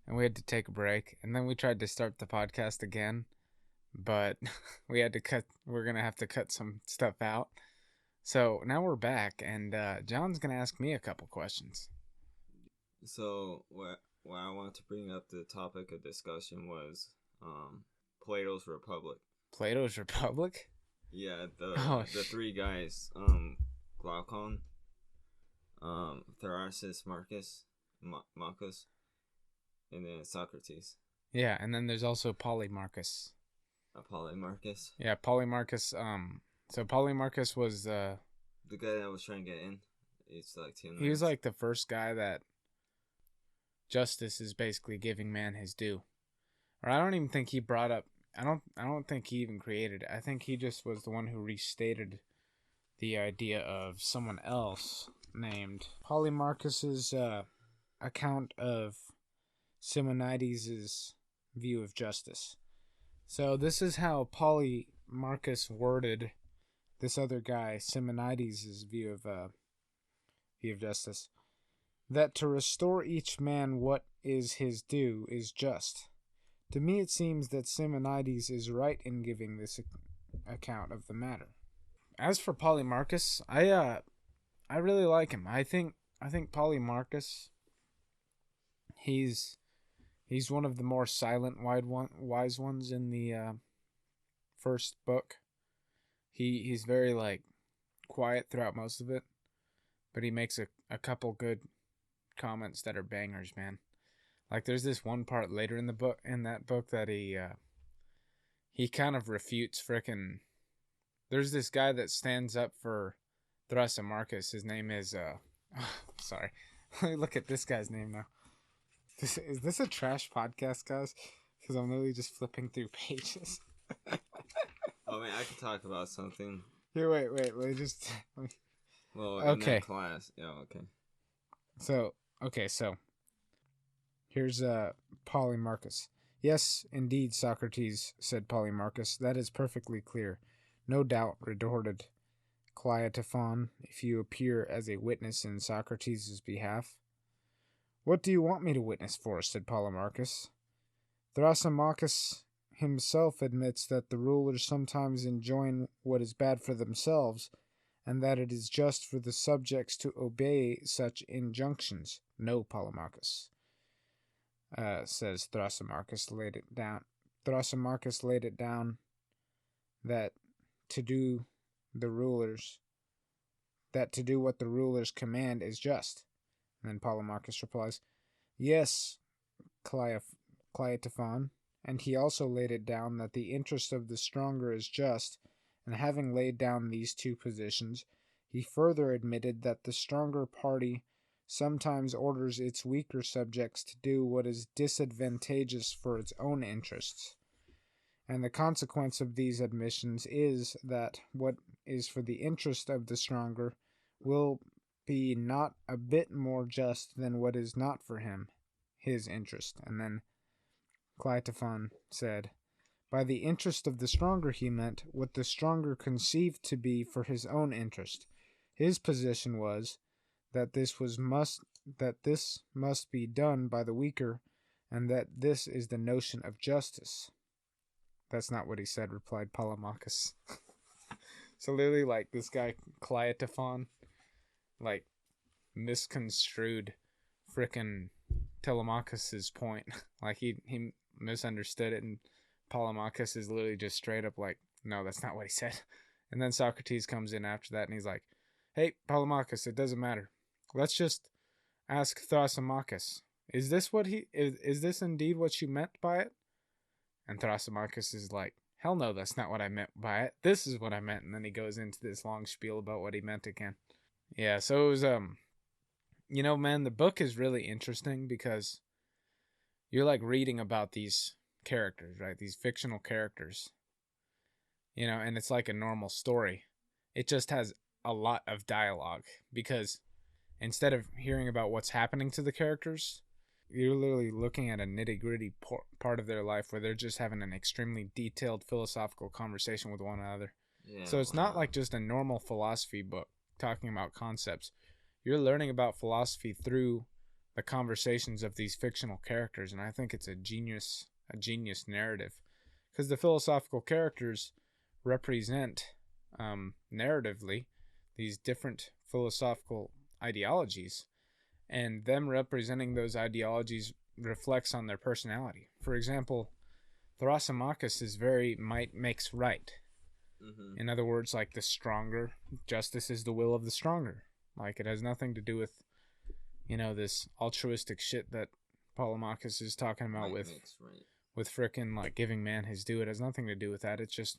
and we had to take a break, and then we tried to start the podcast again, but we had to cut. We're gonna have to cut some stuff out. So now we're back, and John's gonna ask me a couple questions. So what I wanted to bring up the topic of discussion was Plato's Republic. Plato's Republic? Yeah, the three guys, Glaucon, Thrasis Marcus, and then Socrates. Yeah, and then there's also Polymarchus. Polymarchus? Yeah, Polymarchus. So Polymarchus was the guy that was trying to get in. It's like 10 minutes. He was like the first guy that justice is basically giving man his due. Or I don't even think he brought up. I don't think he even created it. I think he just was the one who restated the idea of someone else named Polymarchus's account of Simonides' view of justice. So this is how Polymarchus worded this other guy Simonides' view of justice: that to restore each man what is his due is just. To me it seems that Simonides is right in giving this account of the matter. As for Polymarchus, I really like him. I think Polymarchus, he's one of the more silent wise ones in the first book. He's very like quiet throughout most of it, but he makes a couple good comments that are bangers, man. Like there's this one part later in that book that he kind of refutes frickin'. There's this guy that stands up for Thrasymachus. His name is sorry. Let me look at this guy's name now. Is this a trash podcast, guys? Because I'm literally just flipping through pages. Oh man, I could talk about something. Here, wait. Let me just. Well, in that class, yeah, okay. So here's Polymarchus. Yes, indeed, Socrates, said Polymarchus. That is perfectly clear. No doubt, retorted Cleitophon, if you appear as a witness in Socrates' behalf. What do you want me to witness for? Said Polymarchus. Thrasymachus himself admits that the rulers sometimes enjoin what is bad for themselves, and that it is just for the subjects to obey such injunctions. No, Polemarchus, says Thrasymachus, laid it down. Thrasymachus laid it down that to do the rulers that to do what the rulers command is just. And then Polemarchus replies, Yes, Cleitophon, and he also laid it down that the interest of the stronger is just, and having laid down these two positions, he further admitted that the stronger party sometimes orders its weaker subjects to do what is disadvantageous for its own interests. And the consequence of these admissions is that what is for the interest of the stronger will be not a bit more just than what is not for him, his interest. And then Cleitophon said, By the interest of the stronger he meant what the stronger conceived to be for his own interest. His position was that this must be done by the weaker, and that this is the notion of justice. That's not what he said, replied Polemarchus. So literally, like, this guy Cleitophon, like, misconstrued frickin' Telemachus's point. Like, he misunderstood it, and Polemarchus is literally just straight up like, no, that's not what he said. And then Socrates comes in after that, and he's like, hey, Polemarchus, it doesn't matter. Let's just ask Thrasymachus. Is this indeed what you meant by it? And Thrasymachus is like, hell no, that's not what I meant by it. This is what I meant. And then he goes into this long spiel about what he meant again. Yeah, so it was, man, the book is really interesting because you're like reading about these characters, right? These fictional characters, and it's like a normal story. It just has a lot of dialogue because instead of hearing about what's happening to the characters, you're literally looking at a nitty-gritty part of their life where they're just having an extremely detailed philosophical conversation with one another. Yeah, so it's not like just a normal philosophy book talking about concepts. You're learning about philosophy through the conversations of these fictional characters, and I think it's a genius narrative because the philosophical characters represent narratively these different philosophical ideologies, and them representing those ideologies reflects on their personality. For example, Thrasymachus is very might makes right. Mm-hmm. In other words, like the stronger, justice is the will of the stronger. Like it has nothing to do with, this altruistic shit that Polemarchus is talking about with frickin' like giving man his due. It has nothing to do with that. It's just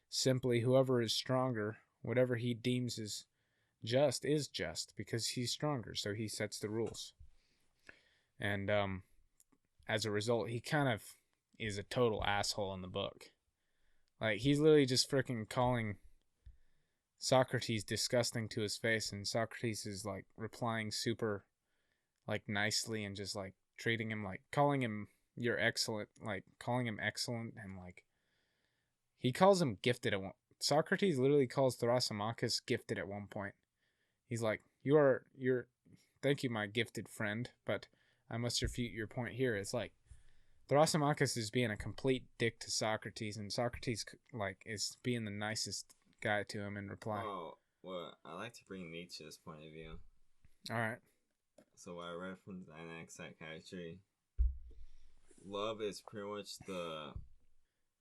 simply whoever is stronger, whatever he deems is just because he's stronger, so he sets the rules. And as a result, he kind of is a total asshole in the book. Like, he's literally just freaking calling Socrates disgusting to his face, and Socrates is like replying super like nicely and just like treating him like calling him you're excellent, like calling him excellent, and like he calls him gifted at one. Socrates literally calls Thrasymachus gifted at one point. He's like, you're thank you, my gifted friend, but I must refute your point here. It's like Thrasymachus is being a complete dick to Socrates, and Socrates like is being the nicest guy to him in reply. Oh, well, I like to bring Nietzsche's point of view. All right. So what I read from Dynamic Psychiatry, love is pretty much the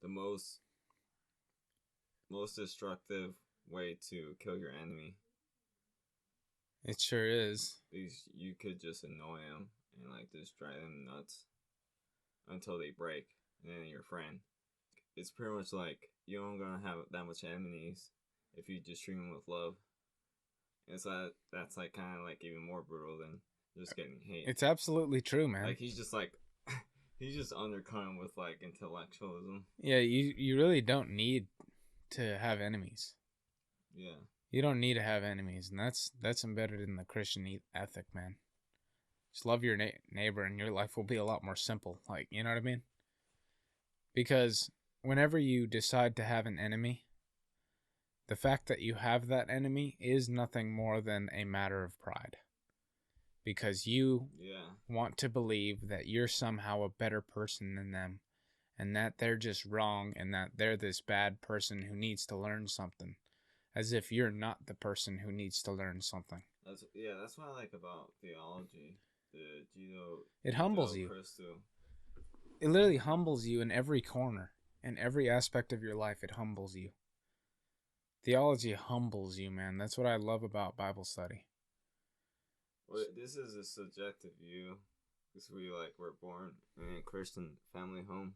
most destructive way to kill your enemy. It sure is. Because you could just annoy them and like just drive them nuts until they break, and then your friend. It's pretty much like you don't gonna have that much enemies if you just treat them with love. And so that's like kind of like even more brutal than just getting hate. It's absolutely true, man. Like he's just undercutting with like intellectualism. Yeah, you really don't need to have enemies. Yeah. You don't need to have enemies, and that's embedded in the Christian ethic, man. Just love your neighbor, and your life will be a lot more simple. Like, you know what I mean? Because whenever you decide to have an enemy, the fact that you have that enemy is nothing more than a matter of pride. Because you want to believe that you're somehow a better person than them, and that they're just wrong, and that they're this bad person who needs to learn something. as if you're not the person who needs to learn something. That's what I like about theology. The It humbles you. It literally humbles you in every corner, in every aspect of your life. It humbles you. Theology humbles you, man. That's what I love about Bible study. Well, this is a subjective view, because we were born in a Christian family home,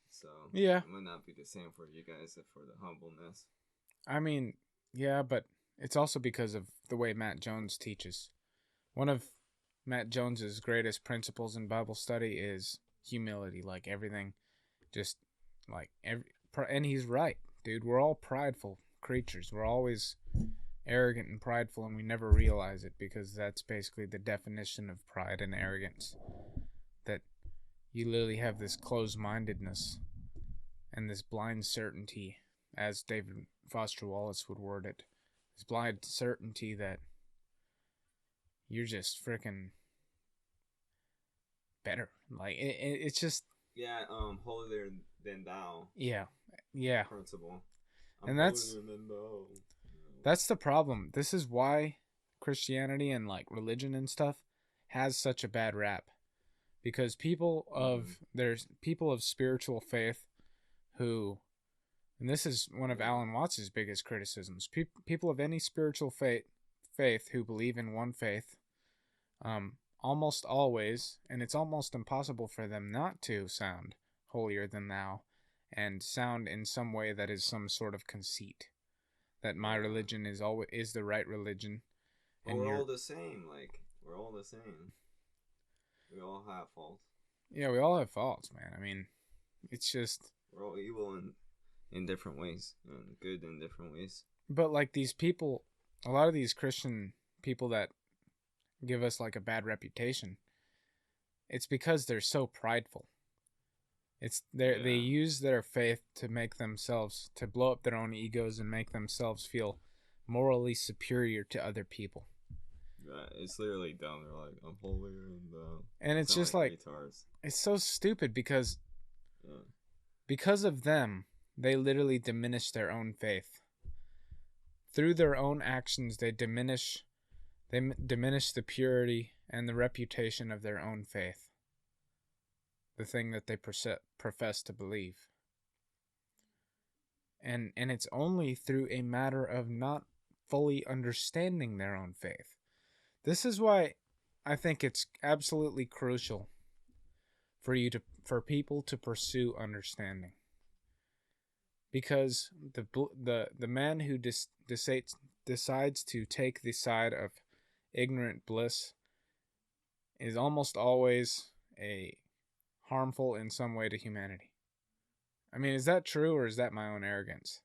so yeah, it might not be the same for you guys for the humbleness. I mean, yeah, but it's also because of the way Matt Jones teaches. One of Matt Jones's greatest principles in Bible study is humility. Like everything, just like and he's right, dude. We're all prideful creatures. We're always arrogant and prideful, and we never realize it, because that's basically the definition of pride and arrogance. That you literally have this closed-mindedness and this blind certainty, as David Foster Wallace would word it, this blind certainty that you're just freaking better. Like it's just holier than thou. Yeah. Principle. And that's the problem. This is why Christianity and like religion and stuff has such a bad rap, because people of spiritual faith who, and this is one of Alan Watts's biggest criticisms, people of any spiritual faith who believe in one faith, almost always, and it's almost impossible for them not to sound holier than thou and sound in some way that is some sort of conceit, that my religion is the right religion. And we're all the same. We're all the same. We all have faults. Yeah, we all have faults, man. I mean, it's just we're all evil in different ways, and good in different ways. But like these people, a lot of these Christian people that give us like a bad reputation, it's because they're so prideful. They use their faith to to blow up their own egos and make themselves feel morally superior to other people. It's literally dumb. They're like, I'm holier and it's just like retards. It's so stupid because of them, they literally diminish their own faith. Through their own actions, they diminish the purity and the reputation of their own faith, the thing that they profess to believe. And it's only through a matter of not fully understanding their own faith. This is why I think it's absolutely crucial for people to pursue understanding. Because the man who decides to take the side of ignorant bliss is almost always harmful in some way to humanity. I mean, is that true, or is that my own arrogance?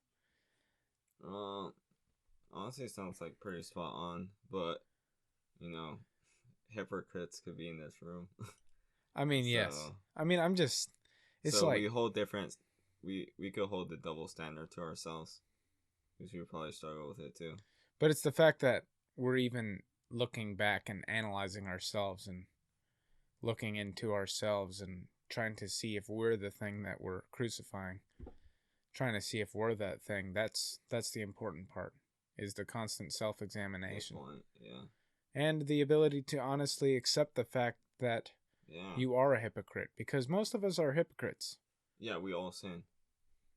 Honestly, it sounds like pretty spot on, but hypocrites could be in this room. I mean, yes. I mean, I'm just. It's so like we hold different. We could hold the double standard to ourselves, because we would probably struggle with it too. But it's the fact that we're even looking back and analyzing ourselves and looking into ourselves and trying to see if we're the thing that we're crucifying, trying to see if we're that thing. That's the important part, is the constant self-examination. Yeah. And the ability to honestly accept the fact that you are a hypocrite, because most of us are hypocrites. Yeah, we all sin.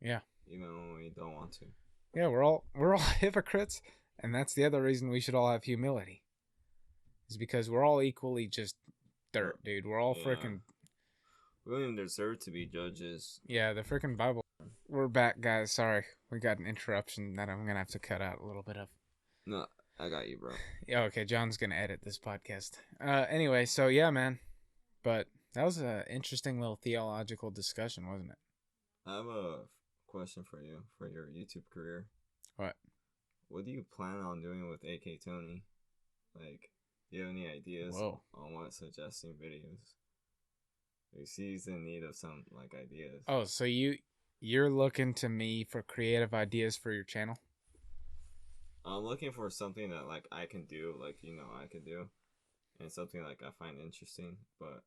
Yeah. Even when we don't want to. Yeah, we're all hypocrites, and that's the other reason we should all have humility. Is because we're all equally just dirt, dude. We're all freaking. We don't even deserve to be judges. Yeah, the freaking Bible. We're back, guys. Sorry, we got an interruption that I'm gonna have to cut out a little bit of. No, I got you, bro. Yeah, okay. John's gonna edit this podcast. Anyway, so yeah, man. But that was an interesting little theological discussion, wasn't it? I have a question for you for your YouTube career. What? What do you plan on doing with AK Tony? Like, do you have any ideas on what suggesting videos? He sees in need of some ideas. Oh, so you're looking to me for creative ideas for your channel? I'm looking for something that I can do, I can do, and something I find interesting. But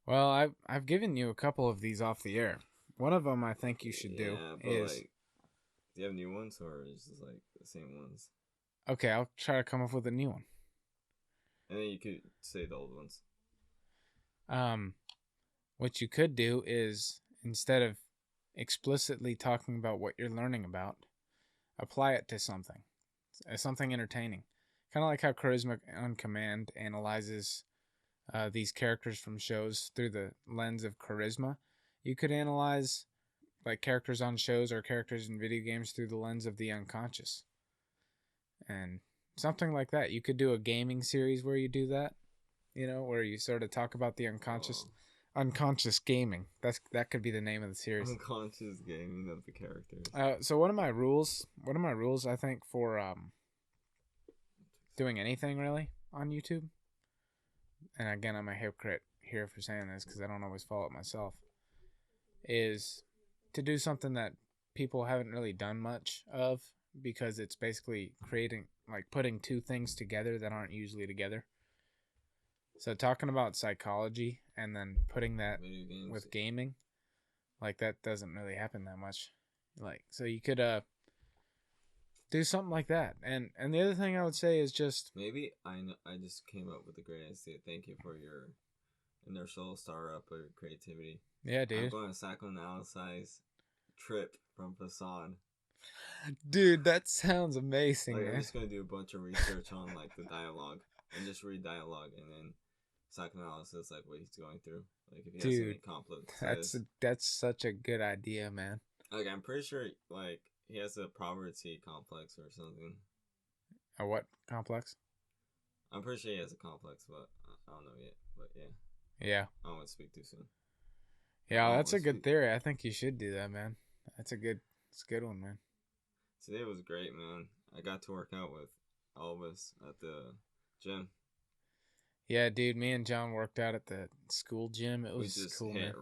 well, I've given you a couple of these off the air. One of them I think you should do is Do you have new ones or is it just like the same ones? Okay, I'll try to come up with a new one. And then you could say the old ones. Um, what you could do is instead of explicitly talking about what you're learning about, apply it to something entertaining. Kind of like how Charisma on Command analyzes these characters from shows through the lens of charisma. You could analyze like characters on shows or characters in video games through the lens of the unconscious. And something like that. You could do a gaming series where you do that, where you sort of talk about the unconscious gaming. That could be the name of the series. Unconscious gaming of the characters. So one of my rules I think for doing anything really on YouTube, and again I'm a hypocrite here for saying this because I don't always follow it myself, is to do something that people haven't really done much of, because it's basically putting two things together that aren't usually together. So talking about psychology and then putting that with gaming, like that doesn't really happen that much. Like, so you could do something like that. And the other thing I would say is just maybe I just came up with a great idea. Thank you for your initial startup or creativity. Yeah, dude. I'm going to psychoanalyze Trip from Facade. Dude, that sounds amazing, like, man. I'm just going to do a bunch of research on like the dialogue and just read dialogue and then psychoanalysis, like what he's going through. Like if he has any conflicts. That's such a good idea, man. Like I'm pretty sure like he has a poverty complex or something. A what complex? I'm pretty sure he has a complex, but I don't know yet. But yeah. Yeah. I don't want to speak too soon. Yeah, that's a good theory. I think you should do that, man. It's a good one, man. Today was great, man. I got to work out with Elvis at the gym. Yeah, dude, me and John worked out at the school gym. It was cool, man.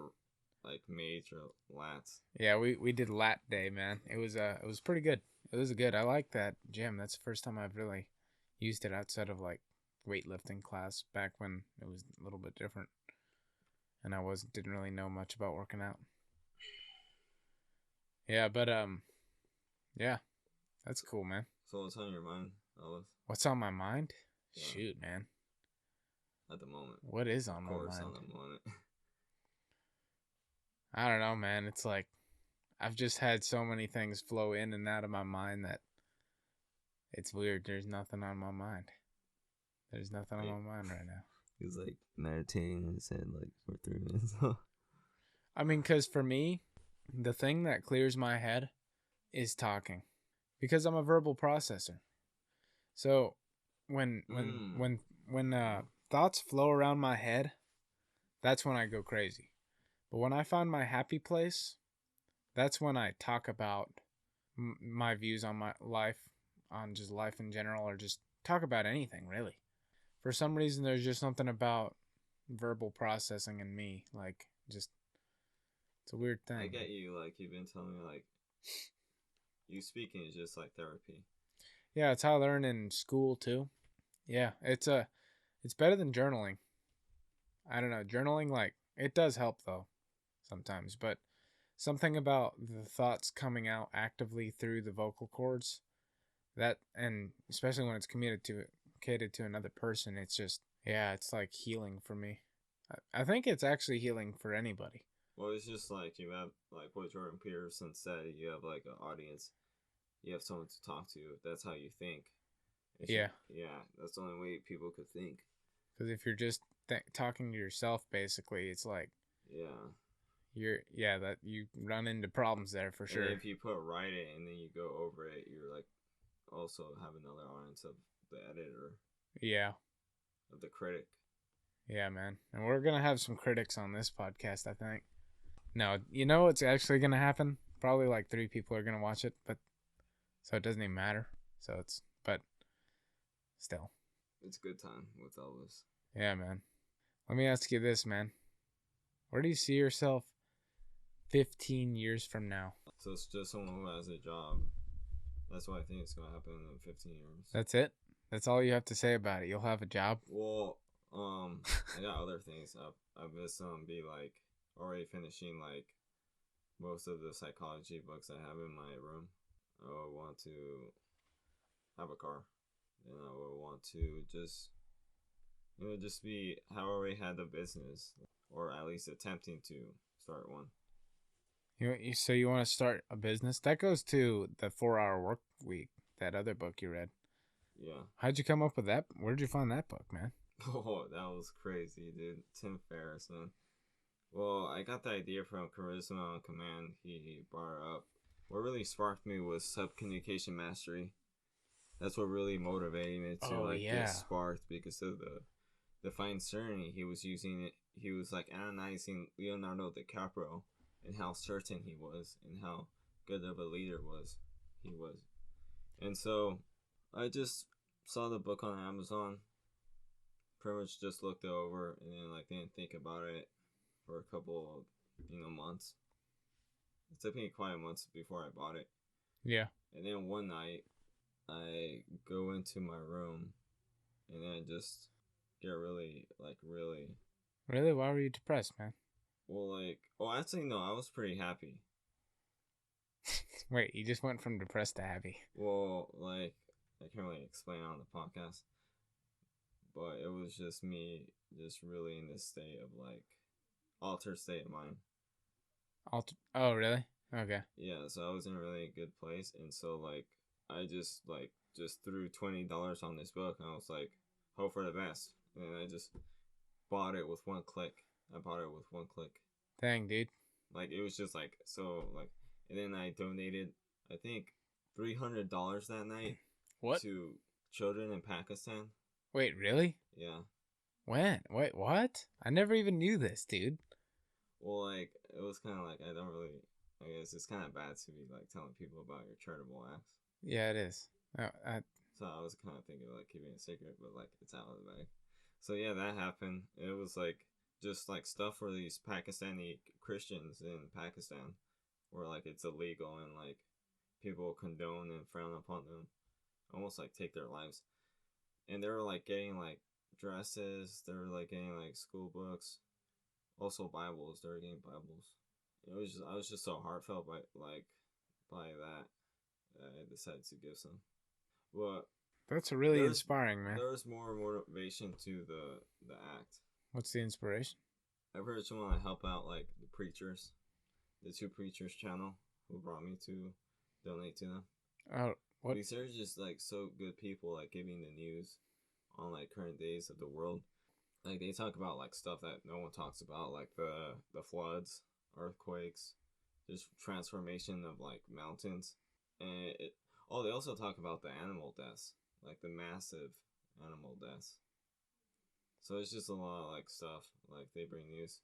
Like major lats. Yeah, we did lat day, man. It was pretty good. It was good. I like that gym. That's the first time I've really used it outside of like weightlifting class back when it was a little bit different. And I didn't really know much about working out. Yeah, but yeah. That's cool, man. So what's on your mind, Elvis? What's on my mind? Yeah. Shoot, man. At the moment. What is on my mind? On the moment. I don't know, man. It's like I've just had so many things flow in and out of my mind that it's weird. There's nothing on my mind. There's nothing on my mind right now. He's like meditating in his head like for 3 minutes. I mean, because for me, the thing that clears my head is talking, because I'm a verbal processor. So when thoughts flow around my head, that's when I go crazy. But when I find my happy place, that's when I talk about my views on my life, on just life in general, or just talk about anything, really. For some reason, there's just something about verbal processing in me. Like, just, it's a weird thing. I get you. Like, you've been telling me, like, you speaking is just like therapy. Yeah, it's how I learn in school, too. Yeah, it's better than journaling. I don't know. Journaling, like, it does help, though, sometimes. But something about the thoughts coming out actively through the vocal cords, that, and especially when it's communicated to another person, it's just, yeah, it's like healing for me. I think it's actually healing for anybody. Well, it's just like you have, like what Jordan Peterson said, you have like an audience, you have someone to talk to. That's how you think. Yeah, that's the only way people could think. Because if you're just talking to yourself, basically, it's like, that you run into problems there for sure. And if you put write it and then you go over it, you're like also have another audience of the editor. Yeah. Of the critic. Yeah, man. And we're going to have some critics on this podcast, I think. No, you know what's actually going to happen? Probably like 3 people are going to watch it, but so it doesn't even matter. But still. It's a good time with Elvis. Yeah, man. Let me ask you this, man. Where do you see yourself 15 years from now? So it's just someone who has a job. That's what I think is going to happen in 15 years. That's it? That's all you have to say about it? You'll have a job? Well, I got other things. I've just be like already finishing like most of the psychology books I have in my room. I would want to have a car. Then I would want to just, just be how I already had the business, or at least attempting to start one. So you want to start a business? That goes to the 4 Hour Work Week, that other book you read. Yeah. How'd you come up with that? Where'd you find that book, man? Oh, that was crazy, dude. Tim Ferriss, man. Well, I got the idea from Charisma on Command. He brought it up. What really sparked me was subcommunication mastery. That's what really motivated me to get sparked because of the fine certainty he was using it. He was like analyzing Leonardo DiCaprio and how certain he was and how good of a leader he was. And so I just saw the book on Amazon, pretty much just looked it over and then didn't think about it for a couple of months. It took me quite a month before I bought it. Yeah. And then one night I go into my room and then I just get really. Really? Why were you depressed, man? Well, actually, no, I was pretty happy. Wait, you just went from depressed to happy. Well, I can't really explain on the podcast, but it was just me just really in this state of altered state of mind. Oh, really? Okay. Yeah, so I was in a really good place, and so I just threw $20 on this book, and I was like, hope for the best, and I just bought it with one click. Dang, dude. It was just and then I donated, I think, $300 that night. What? To children in Pakistan. Wait, really? Yeah. When? Wait, what? I never even knew this, dude. Well, it was kind of I don't really. I guess it's kind of bad to be telling people about your charitable acts. Yeah, it is. So I was kind of thinking keeping it a secret, but it's out of the bag. So yeah, that happened. It was just stuff for these Pakistani Christians in Pakistan, where it's illegal and people condone and frown upon them, almost take their lives. And they were getting dresses. They were getting school books, also Bibles. They were getting Bibles. I was just so heartfelt by that. I decided to give some. But that's really inspiring, man. There was more motivation to the act. What's the inspiration? I've heard someone help out the preachers, the two preachers channel who brought me to donate to them. Oh, what? These are just so good people giving the news on current days of the world. They talk about stuff that no one talks about, the floods, earthquakes, just transformation of mountains, and they also talk about the animal deaths, the massive animal deaths. So it's just a lot of stuff they bring news.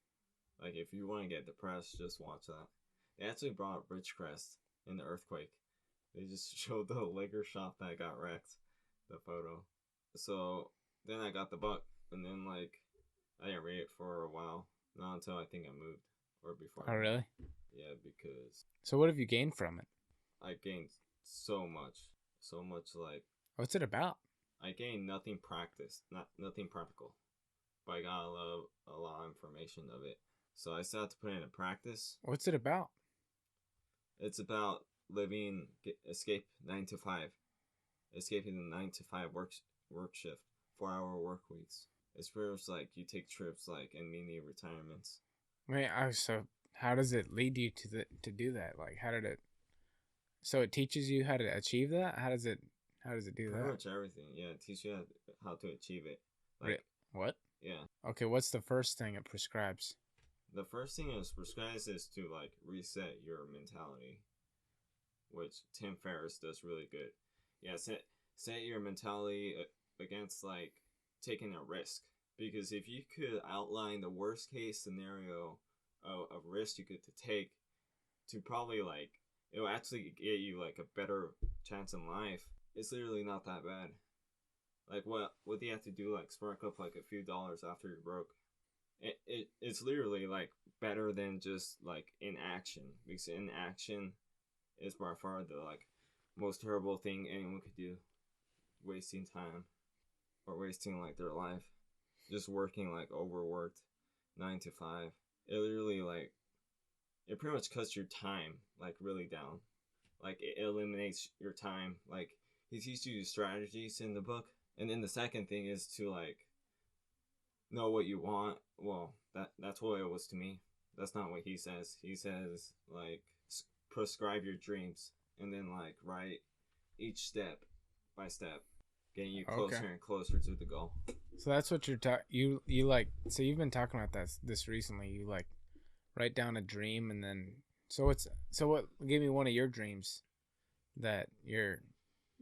If you want to get depressed, just watch that. They actually brought up Ridgecrest in the earthquake. They just showed the liquor shop that got wrecked, the photo. So then I got the book, and then I didn't read it for a while, not until I think I moved or before. Oh, really? Yeah, because. So what have you gained from it? I gained so much. What's it about? I gained nothing nothing practical, but I got a lot of information of it. So I still have to put it into practice. What's it about? It's about escape 9 to 5, escaping the 9 to 5 work shift, 4-hour work weeks. It's pretty much you take trips in mini retirements. Wait, so how does it lead you to do that? How did it? So it teaches you how to achieve that. How does it do that? Pretty much everything. Yeah, it teaches you how to achieve it. What? Yeah. Okay, what's the first thing it prescribes? The first thing it prescribes is to reset your mentality, which Tim Ferriss does really good. Yeah, set your mentality against taking a risk, because if you could outline the worst case scenario of risk you could take to probably it'll actually get you a better chance in life, it's literally not that bad. What do you have to do? Spark up a few dollars after you're broke. It's literally better than just inaction, because inaction is by far the most terrible thing anyone could do. Wasting time or wasting their life, just working overworked 9 to 5. It literally it pretty much cuts your time really down. Like it eliminates your time. Like he teaches you strategies in the book, and then the second thing is to like know what you want. Well, that's what it was to me. That's not what he says. He says like prescribe your dreams, and then like write each step by step, getting you closer and closer to the goal. So that's what you're you like. So you've been talking about this recently. You like write down a dream, and then so what? Give me one of your dreams that you're,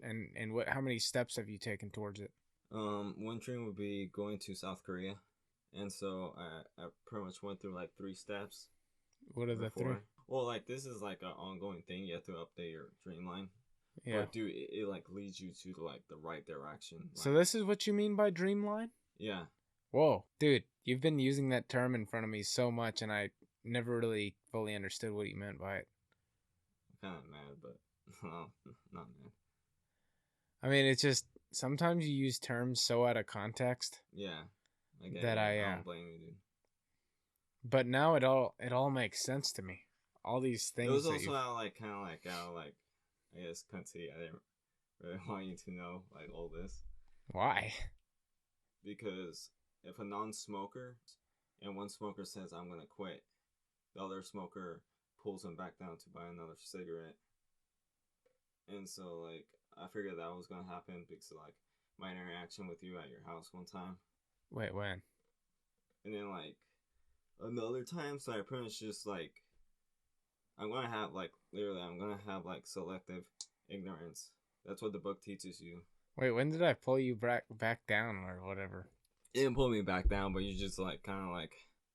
and what? How many steps have you taken towards it? One dream would be going to South Korea, and so I pretty much went through like 3 steps. What are the 3? Well, like this is like an ongoing thing. You have to update your dream line. Yeah. But dude, it like leads you to like the right direction. Like, so this is what you mean by dream line? Yeah. Whoa, dude, you've been using that term in front of me so much, and I never really fully understood what you meant by it. I'm kind of mad, but well, not mad. I mean, it's just sometimes you use terms so out of context. Yeah. I don't blame you, dude. But now it all makes sense to me. All these things. It was also out like kind of like out like I guess country. I didn't really want you to know like all this. Why? Because if a non-smoker and one smoker says I'm gonna quit, the other smoker pulls him back down to buy another cigarette. And so like I figured that was gonna happen because of like my interaction with you at your house one time. Wait, when? And then like another time, so I pretty much just like I'm gonna have like selective ignorance. That's what the book teaches you. Wait, when did I pull you back down or whatever? It didn't pull me back down, but you just like kind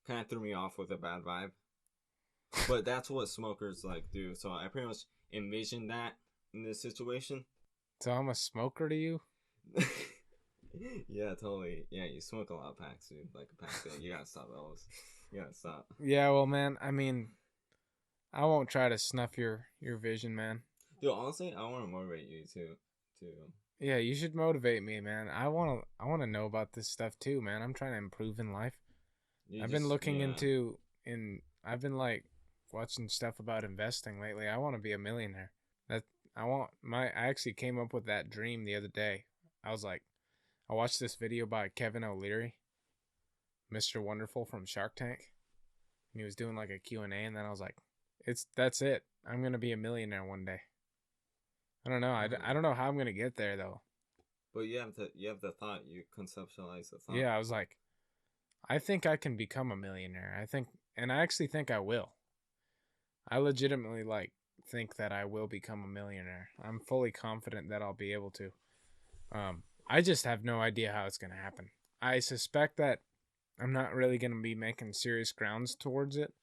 of threw me off with a bad vibe. But that's what smokers like do. So I pretty much envisioned that in this situation. So I'm a smoker to you? Yeah, totally. Yeah, you smoke a lot of packs, dude. Like a pack day. You gotta stop those. You gotta stop. Yeah, well, man, I mean, I won't try to snuff your vision, man. Dude, honestly, I want to motivate you to. Yeah, you should motivate me, man. I wanna know about this stuff too, man. I'm trying to improve in life. I've been looking into I've been like watching stuff about investing lately. I want to be a millionaire. I actually came up with that dream the other day. I was like, I watched this video by Kevin O'Leary, Mr. Wonderful from Shark Tank, and he was doing like a Q&A, and then I was like, that's it. I'm gonna be a millionaire one day. I don't know. I don't know how I'm gonna get there though. But you have the thought. You conceptualize the thought. Yeah, I was like, I think I can become a millionaire. I actually think I will. I legitimately think that I will become a millionaire. I'm fully confident that I'll be able to. I just have no idea how it's gonna happen. I suspect that I'm not really gonna be making serious grounds towards it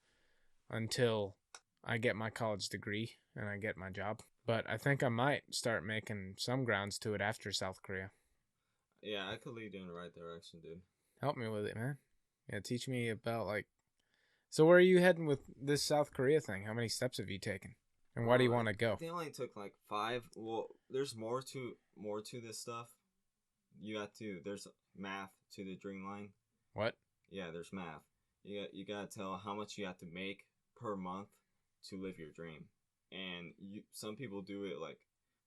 until I get my college degree and I get my job. But I think I might start making some grounds to it after South Korea. Yeah, I could lead you in the right direction, dude. Help me with it, man. Yeah, teach me about So where are you heading with this South Korea thing? How many steps have you taken? And why do you want to go? They only took like 5. Well, there's more to this stuff. There's math to the dream line. What? Yeah, there's math. You gotta tell how much you have to make per month to live your dream. And some people do it like,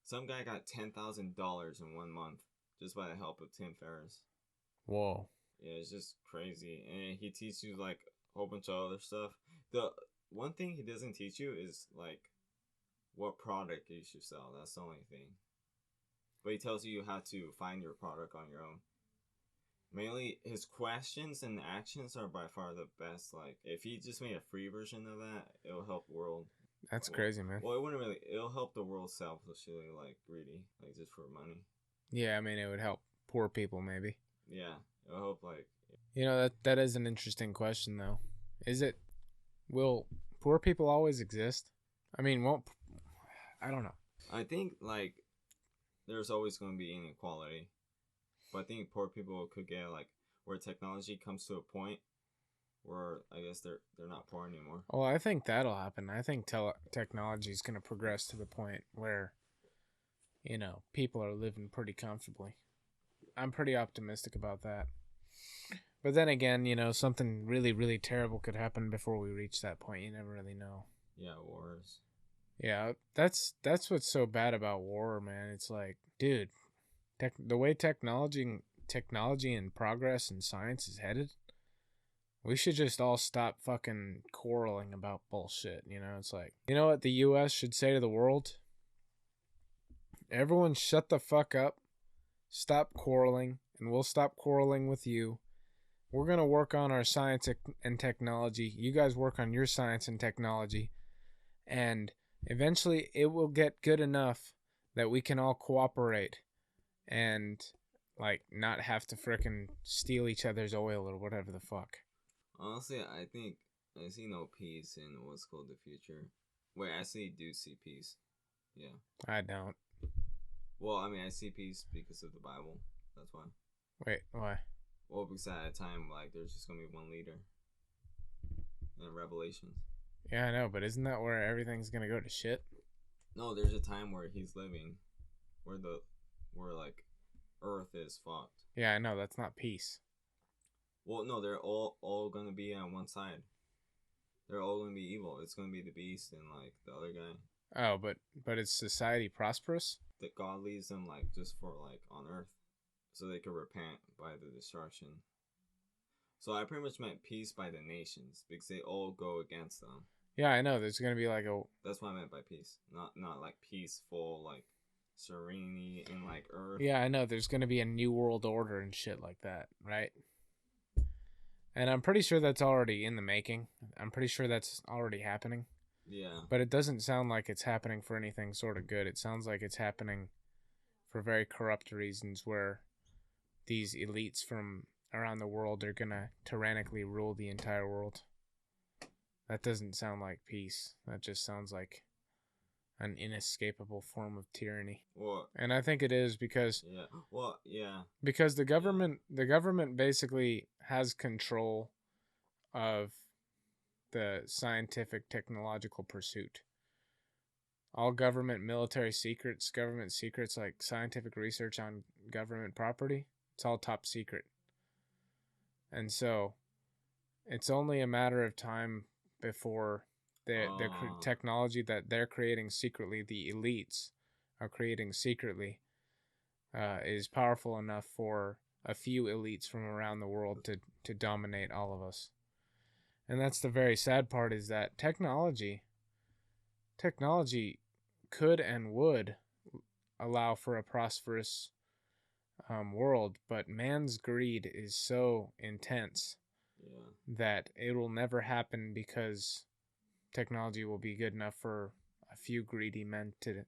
some guy got $10,000 in 1 month just by the help of Tim Ferriss. Whoa. Yeah, it's just crazy. And he teaches you like a whole bunch of other stuff. The one thing he doesn't teach you is like what product you should sell. That's the only thing. But he tells you how to find your product on your own. Mainly his questions and actions are by far the best. Like if he just made a free version of that, it'll help the world. That's crazy, man. Well, it wouldn't really. It'll help the world selfishly, like greedy, like just for money. Yeah, I mean, it would help poor people, maybe. Yeah, it'll help, like. You know, that is an interesting question, though. Will poor people always exist? I mean, I don't know. I think, like, there's always going to be inequality. But I think poor people could get, like, where technology comes to a point where I guess they're not poor anymore. Well, I think that'll happen. I think technology is going to progress to the point where, people are living pretty comfortably. I'm pretty optimistic about that. But then again, something really, really terrible could happen before we reach that point. You never really know. Yeah, wars. Yeah, that's what's so bad about war, man. It's like, dude, the way technology and progress and science is headed, we should just all stop fucking quarreling about bullshit. You know, it's like, you know what the U.S. should say to the world? Everyone, shut the fuck up. Stop quarreling, and we'll stop quarreling with you. We're gonna work on our science and technology. You guys work on your science and technology, and eventually it will get good enough that we can all cooperate and like not have to frickin' steal each other's oil or whatever the fuck. Honestly, I think I see no peace in what's called the future. Wait, I do see peace. Yeah. I don't. Well, I mean, I see peace because of the Bible. That's why. Wait, why? Well, because at a time, like, there's just gonna be one leader. In Revelations. Yeah, I know, but isn't that where everything's gonna go to shit? No, there's a time where he's living, where like, Earth is fucked. Yeah, I know. That's not peace. Well, no, they're all gonna be on one side. They're all gonna be evil. It's gonna be the beast and like the other guy. Oh, but is society prosperous? That God leaves them like just for like on Earth, so they could repent by the destruction. So I pretty much meant peace by the nations because they all go against them. Yeah, I know. There's gonna be like a. That's what I meant by peace, not like peaceful, like serenity in like Earth. Yeah, I know. There's gonna be a new world order and shit like that, right? And I'm pretty sure that's already in the making. I'm pretty sure that's already happening. Yeah. But it doesn't sound like it's happening for anything sort of good. It sounds like it's happening for very corrupt reasons where these elites from around the world are gonna tyrannically rule the entire world. That doesn't sound like peace. That just sounds like an inescapable form of tyranny. Well, and I think it is because yeah. Well, yeah. Because the government basically has control of the scientific technological pursuit. All government government secrets like scientific research on government property, it's all top secret. And so it's only a matter of time before the technology that they're creating secretly, the elites are creating secretly, is powerful enough for a few elites from around the world to dominate all of us. And that's the very sad part, is that technology could and would allow for a prosperous world, but man's greed is so intense that it will never happen, because technology will be good enough for a few greedy men to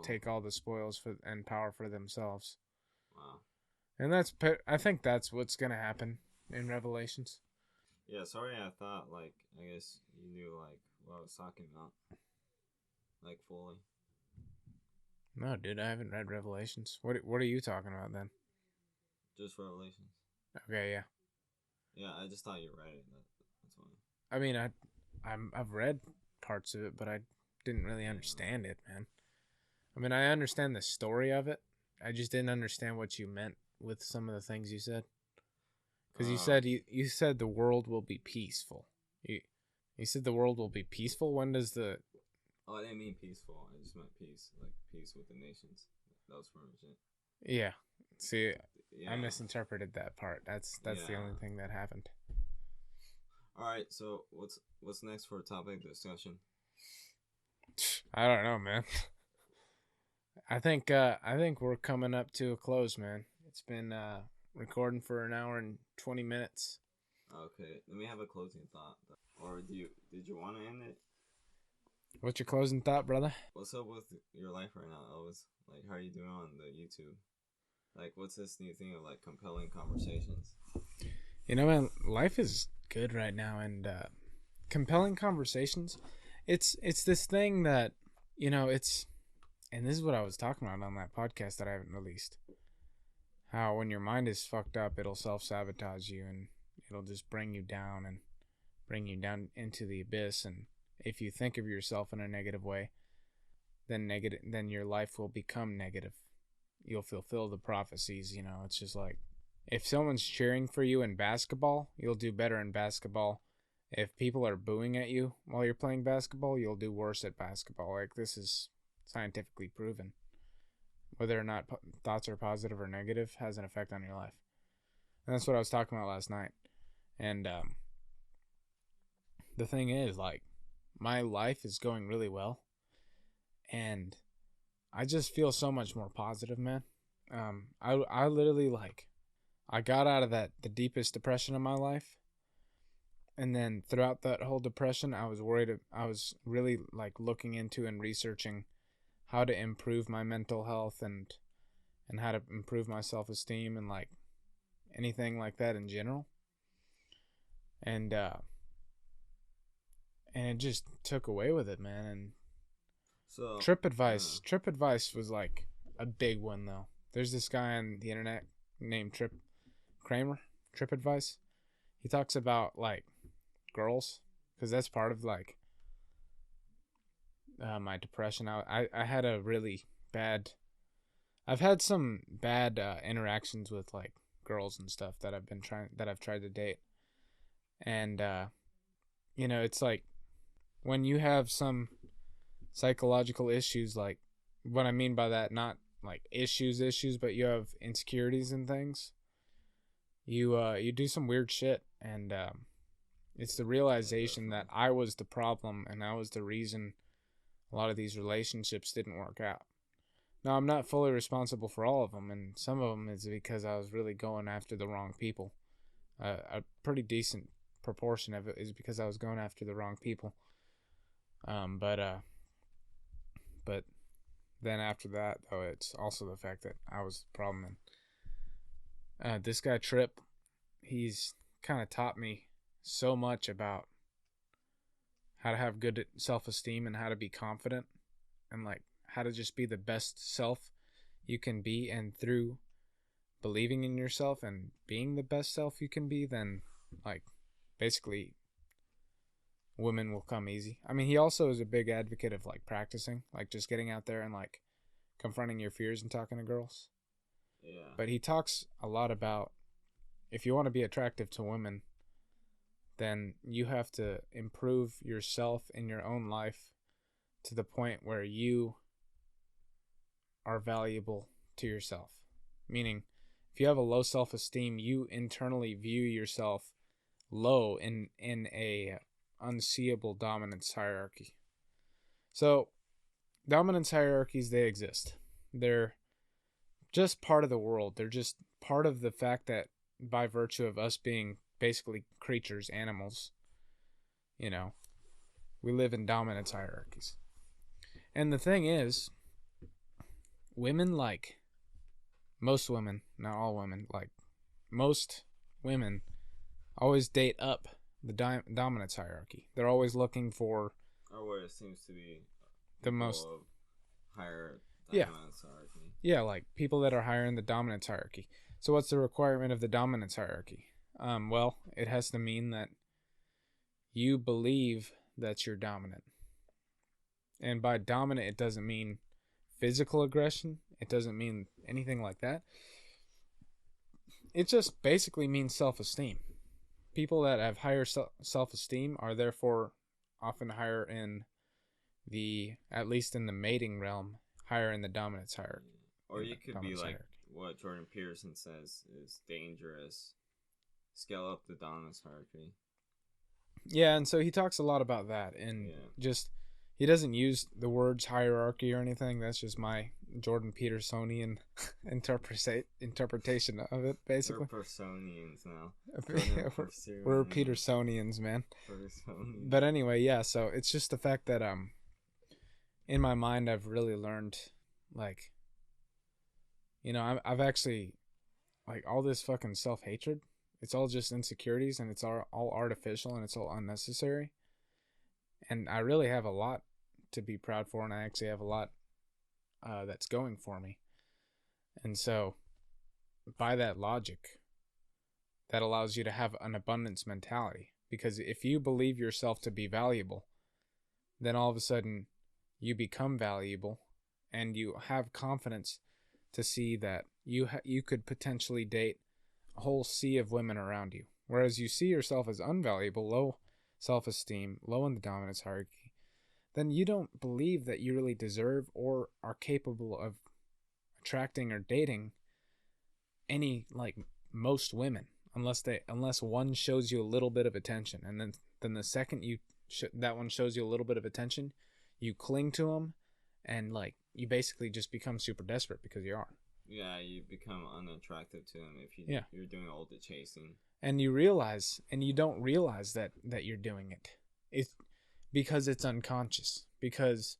take all the spoils and power for themselves. Wow. And I think that's what's gonna happen in Revelations. Yeah, sorry, I thought like I guess you knew like what I was talking about, like fully. No, dude, I haven't read Revelations. What are you talking about then? Just Revelations. Okay, yeah. Yeah, I just thought you read it. That's why. I mean, I've read parts of it, but I didn't really understand it, man. I mean, I understand the story of it. I just didn't understand what you meant with some of the things you said. Because you said the world will be peaceful. You said the world will be peaceful. When does the... Oh, I didn't mean peaceful. I just meant peace, like peace with the nations. That was pretty much it. Yeah. See, I misinterpreted that part. That's the only thing that happened. All right. So what's next for a topic discussion? I don't know, man. I think we're coming up to a close, man. It's been recording for an hour and 20 minutes. Okay, let me have a closing thought. Or did you want to end it? What's your closing thought, brother? What's up with your life right now, Elvis? Like, how are you doing on the YouTube? Like, what's this new thing of like compelling conversations? You know, man, life is good right now, and compelling conversations. It's this thing that, you know, and this is what I was talking about on that podcast that I haven't released. How when your mind is fucked up, it'll self-sabotage you, and it'll just bring you down into the abyss. And if you think of yourself in a negative way, then your life will become negative. You'll fulfill the prophecies, you know. It's just like, if someone's cheering for you in basketball, you'll do better in basketball. if people are booing at you while you're playing basketball, you'll do worse at basketball. Like, this is scientifically proven. Whether or not thoughts are positive or negative has an effect on your life. And that's what I was talking about last night. And the thing is, like, my life is going really well. And I just feel so much more positive, man. I literally, like, I got out of the deepest depression of my life. And then throughout that whole depression, I was really, like, looking into and researching how to improve my mental health and how to improve my self-esteem and, like, anything like that in general. And it just took away with it, man. And so TripAdvice was like a big one, though. There's this guy on the internet named TripAdvice. He talks about, like, girls, because that's part of, like, my depression. I had a really bad, I've had some bad interactions with, like, girls and stuff that I've tried to date. And it's like, when you have some psychological issues, like, what I mean by that, not like issues, but you have insecurities and things, you do some weird shit. And it's the realization that I was the problem and I was the reason a lot of these relationships didn't work out. Now, I'm not fully responsible for all of them, and some of them is because I was really going after the wrong people. A pretty decent proportion of it is because I was going after the wrong people. But then after that, though, it's also the fact that I was the problem. And this guy Trip, he's kind of taught me so much about how to have good self-esteem and how to be confident and, like, how to just be the best self you can be. And through believing in yourself and being the best self you can be, then, like, basically women will come easy. I mean, he also is a big advocate of, like, practicing, like, just getting out there and, like, confronting your fears and talking to girls. Yeah. But he talks a lot about, if you want to be attractive to women, then you have to improve yourself in your own life to the point where you are valuable to yourself. Meaning, if you have a low self-esteem, you internally view yourself low in a unseeable dominance hierarchy. So, dominance hierarchies, they exist. They're just part of the world. They're just part of the fact that by virtue of us being basically creatures, animals, we live in dominance hierarchies. And the thing is, women, like, most women, not all women, like, most women always date up the dominance hierarchy. They're always looking for, or what it seems to be, the most higher dominance hierarchy. Yeah, like, people that are higher in the dominance hierarchy. So what's the requirement of the dominance hierarchy? Well, it has to mean that you believe that you're dominant. And by dominant, it doesn't mean physical aggression. It doesn't mean anything like that. It just basically means self-esteem. People that have higher self-esteem are therefore often higher in at least in the mating realm, higher in the dominance hierarchy. Or you could be like hierarchy. What Jordan Peterson says is dangerous. Scale up the dominance hierarchy. Yeah, and so he talks a lot about that, and just, he doesn't use the words hierarchy or anything. That's just my Jordan Petersonian interpretation of it, basically. We're Petersonians now. We're Petersonians, man. Petersonians. But anyway, yeah, so it's just the fact that in my mind, I've really learned, like, I've actually, like, all this fucking self-hatred, it's all just insecurities, and it's all artificial, and it's all unnecessary. And I really have a lot to be proud for, and I actually have a lot that's going for me. And so, by that logic, that allows you to have an abundance mentality. Because if you believe yourself to be valuable, then all of a sudden you become valuable, and you have confidence to see that you could potentially date a whole sea of women around you. Whereas you see yourself as unvaluable, low self-esteem, low in the dominance hierarchy, then you don't believe that you really deserve or are capable of attracting or dating any, like, most women, unless one shows you a little bit of attention, and then the second that one shows you a little bit of attention, you cling to them, and like you basically just become super desperate because you are. Yeah, you become unattractive to them if you're doing all the chasing. And you don't realize that you're doing it. It's because it's unconscious. Because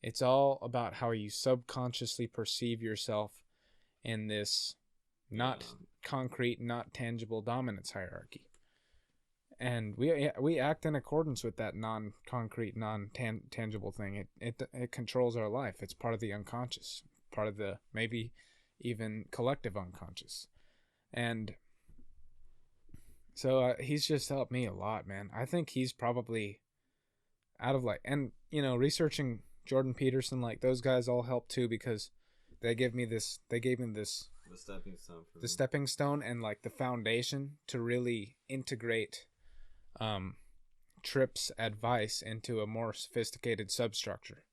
it's all about how you subconsciously perceive yourself in this not concrete, not tangible dominance hierarchy. And we act in accordance with that non-concrete, non-tangible thing. It controls our life. It's part of the unconscious, part of the maybe even collective unconscious. And so he's just helped me a lot, man. I think he's probably out of like, and you know, researching Jordan Peterson, like those guys all help too, because they gave me this the stepping stone and like the foundation to really integrate Tripp's advice into a more sophisticated substructure.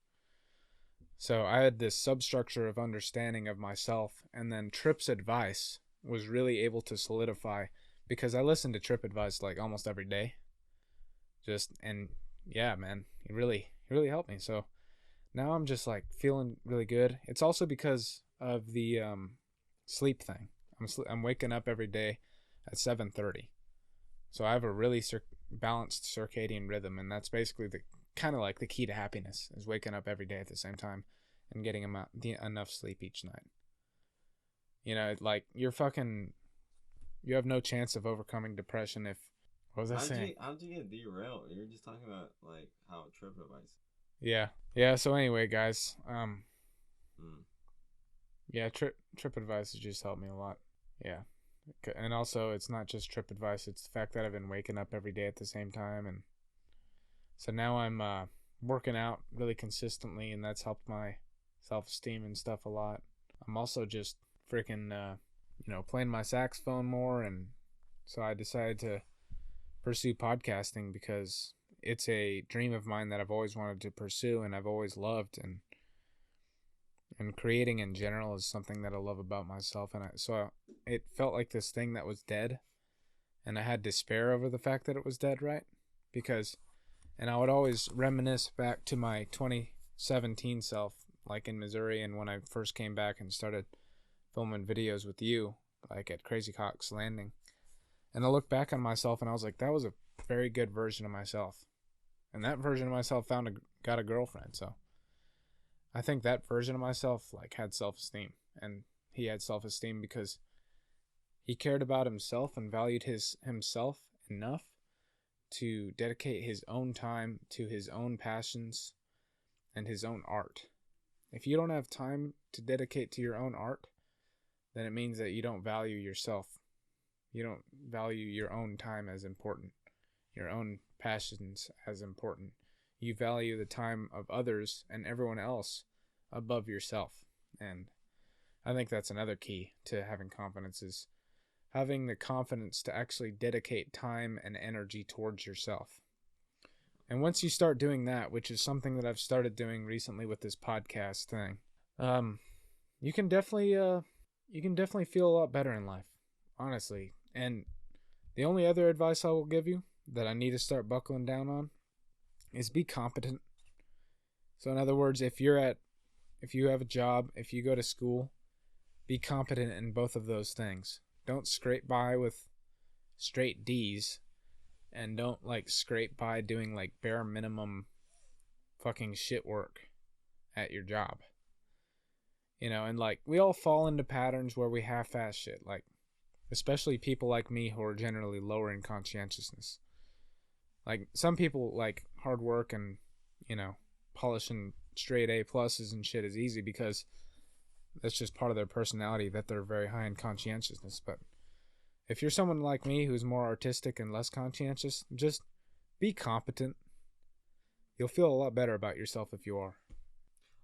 So I had this substructure of understanding of myself, and then Tripp's advice was really able to solidify, because I listened to Tripp advice like almost every day. And yeah, man, it really helped me. So now I'm just like feeling really good. It's also because of the sleep thing. I'm waking up every day at 7:30. So I have a really balanced circadian rhythm, and that's basically the kind of like the key to happiness, is waking up every day at the same time and getting enough sleep each night. You know, like you have no chance of overcoming depression if, what was I saying? How'd you get derailed? You were just talking about like how Trip advice. Yeah. So anyway, guys, yeah, Trip advice has just helped me a lot. Yeah. And also, it's not just Trip advice, it's the fact that I've been waking up every day at the same time, and so now I'm working out really consistently, and that's helped my self-esteem and stuff a lot. I'm also just freaking playing my saxophone more, and so I decided to pursue podcasting because it's a dream of mine that I've always wanted to pursue and I've always loved, and creating in general is something that I love about myself. And so it felt like this thing that was dead, and I had despair over the fact that it was dead, right? And I would always reminisce back to my 2017 self, like in Missouri, and when I first came back and started filming videos with you, like at Crazy Cock's Landing. And I look back on myself and I was like, that was a very good version of myself. And that version of myself got a girlfriend, so I think that version of myself like had self-esteem, and he had self-esteem because he cared about himself and valued himself enough to dedicate his own time to his own passions and his own art. If you don't have time to dedicate to your own art, then it means that you don't value yourself. You don't value your own time as important, your own passions as important. You value the time of others and everyone else above yourself. And I think that's another key to having confidence, is having the confidence to actually dedicate time and energy towards yourself. And once you start doing that, which is something that I've started doing recently with this podcast thing, you can definitely feel a lot better in life, honestly. And the only other advice I will give you that I need to start buckling down on is be competent. So in other words, if you have a job, if you go to school, be competent in both of those things. Don't scrape by with straight D's, and don't like scrape by doing like bare minimum fucking shit work at your job. You know, and like we all fall into patterns where we half-ass shit, like especially people like me who are generally lower in conscientiousness. Like some people like hard work and, polishing straight A pluses and shit is easy because that's just part of their personality, that they're very high in conscientiousness. But if you're someone like me who's more artistic and less conscientious, just be competent. You'll feel a lot better about yourself if you are.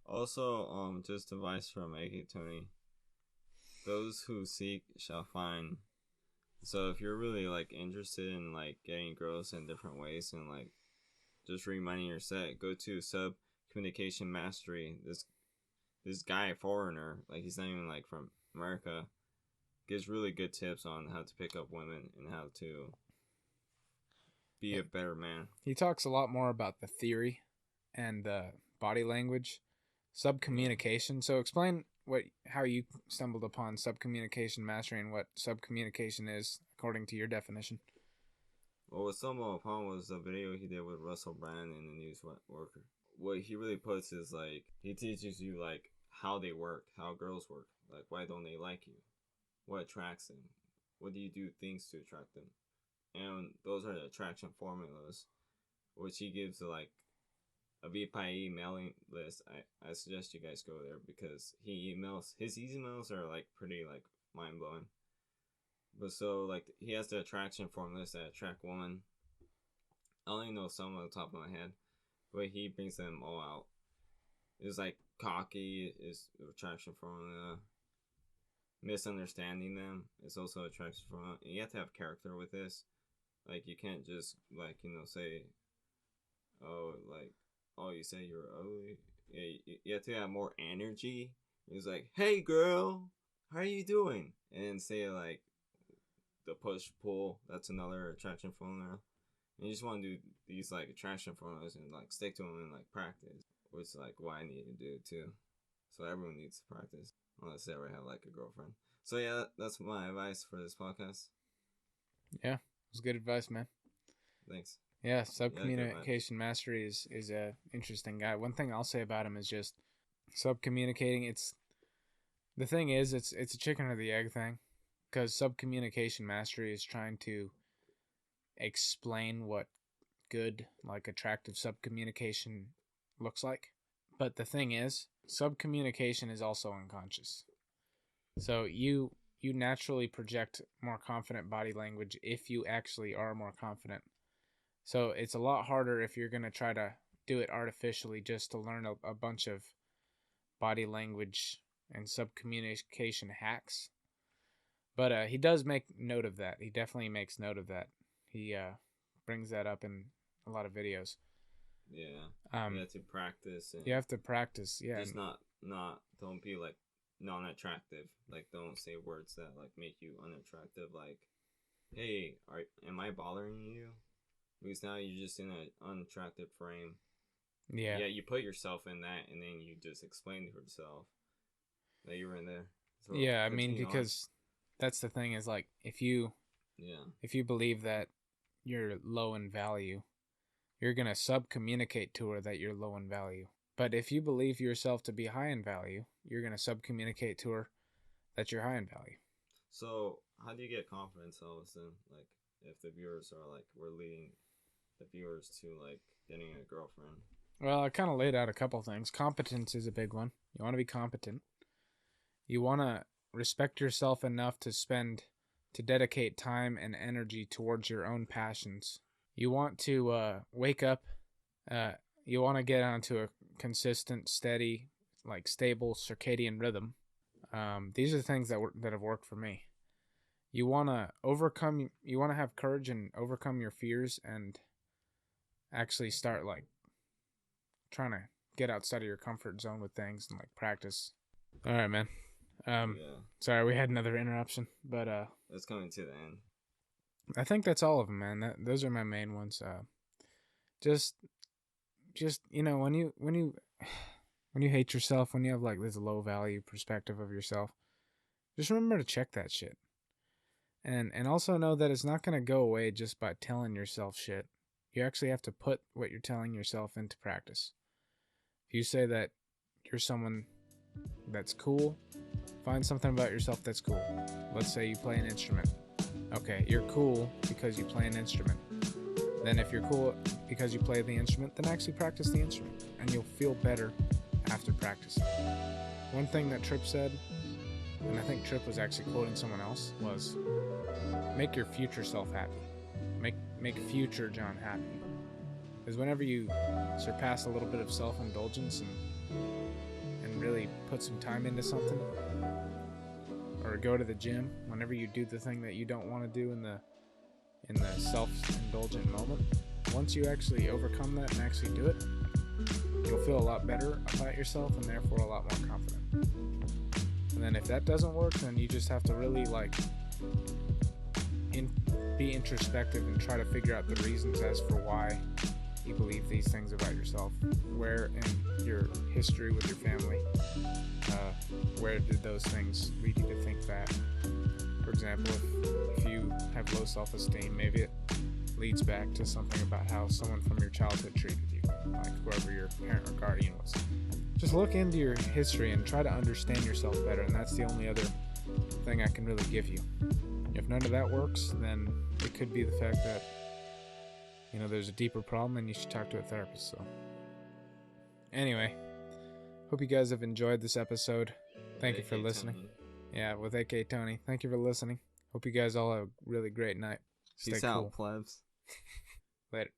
Also, just advice from AK Tony. Those who seek shall find. So if you're really like interested in like getting girls in different ways and like just reminding your set, go to Sub Communication Mastery. This guy, foreigner, like he's not even like from America, gives really good tips on how to pick up women and how to be a better man. He talks a lot more about the theory and the body language, subcommunication. So explain how you stumbled upon subcommunication mastery and what subcommunication is according to your definition. Well, what stumbled upon was a video he did with Russell Brand in the News Worker. What he really puts is like he teaches you like how they work, how girls work, like why don't they like you, what attracts them, what do you do things to attract them, and those are the attraction formulas, which he gives like a VPI mailing list. I suggest you guys go there because his emails are like pretty like mind blowing. But so like he has the attraction formulas that attract women. I only know some on the top of my head, but he brings them all out. It's like cocky is attraction formula. Misunderstanding them is also attraction formula. And you have to have character with this. Like you can't just like say, oh you say you're ugly. Yeah, you have to have more energy. It's like, hey girl, how are you doing? And say like the push pull. That's another attraction formula. And you just want to do these like attraction formulas and like stick to them and like practice, which is like what I need to do too. So everyone needs to practice unless they ever have like a girlfriend. So yeah, that's my advice for this podcast. Yeah, it was good advice, man. Thanks. Yeah, subcommunication mastery is a interesting guy. One thing I'll say about him is just subcommunicating. The thing is, it's a chicken or the egg thing, because subcommunication mastery is trying to explain what good, like attractive subcommunication looks like. But the thing is, subcommunication is also unconscious. So you naturally project more confident body language if you actually are more confident. So it's a lot harder if you're going to try to do it artificially just to learn a bunch of body language and subcommunication hacks. But he does make note of that. He definitely makes note of that. He brings that up in a lot of videos. Yeah. You have to practice. You have to practice, yeah. Just don't be like non-attractive. Like don't say words that like make you unattractive. Like, hey, am I bothering you? Because now you're just in an unattractive frame. Yeah. Yeah, you put yourself in that, and then you just explain to yourself that you were in there. So yeah, I mean, because that's the thing is like if you believe that you're low in value, you're gonna subcommunicate to her that you're low in value. But if you believe yourself to be high in value, you're gonna subcommunicate to her that you're high in value. So how do you get confidence levels then? Like if the viewers are like we're leading the viewers to like getting a girlfriend. Well, I kind of laid out a couple things. Competence is a big one. You want to be competent. You want to respect yourself enough to dedicate time and energy towards your own passions. You want to wake up. You want to get onto a consistent, steady, like stable circadian rhythm. These are the things that have worked for me. You want to have courage and overcome your fears and actually start like trying to get outside of your comfort zone with things and like practice. All right, man. Sorry, we had another interruption, but it's coming to the end. I think that's all of them, man. Those are my main ones. Just when you hate yourself, when you have like this low value perspective of yourself, just remember to check that shit. And also know that it's not going to go away just by telling yourself shit. You actually have to put what you're telling yourself into practice. If you say that you're someone that's cool, find something about yourself that's cool. Let's say you play an instrument. Okay, you're cool because you play an instrument. Then if you're cool because you play the instrument, then actually practice the instrument. And you'll feel better after practicing. One thing that Tripp said, and I think Tripp was actually quoting someone else, was make your future self happy. Make future John happy. Because whenever you surpass a little bit of self-indulgence and really put some time into something, or go to the gym, whenever you do the thing that you don't want to do in the self-indulgent moment, once you actually overcome that and actually do it, you'll feel a lot better about yourself and therefore a lot more confident. And then if that doesn't work, then you just have to really be introspective and try to figure out the reasons as for why you believe these things about yourself. Where in your history with your family, where did those things lead you to think that? For example, if you have low self-esteem, maybe it leads back to something about how someone from your childhood treated you, like whoever your parent or guardian was. Just look into your history and try to understand yourself better, and that's the only other thing I can really give you. If none of that works, then it could be the fact that, there's a deeper problem and you should talk to a therapist. So, anyway, hope you guys have enjoyed this episode. Thank you for listening. Tony. Yeah, with AK Tony. Thank you for listening. Hope you guys all have a really great night. Stay cool. Peace out, plebs. Later.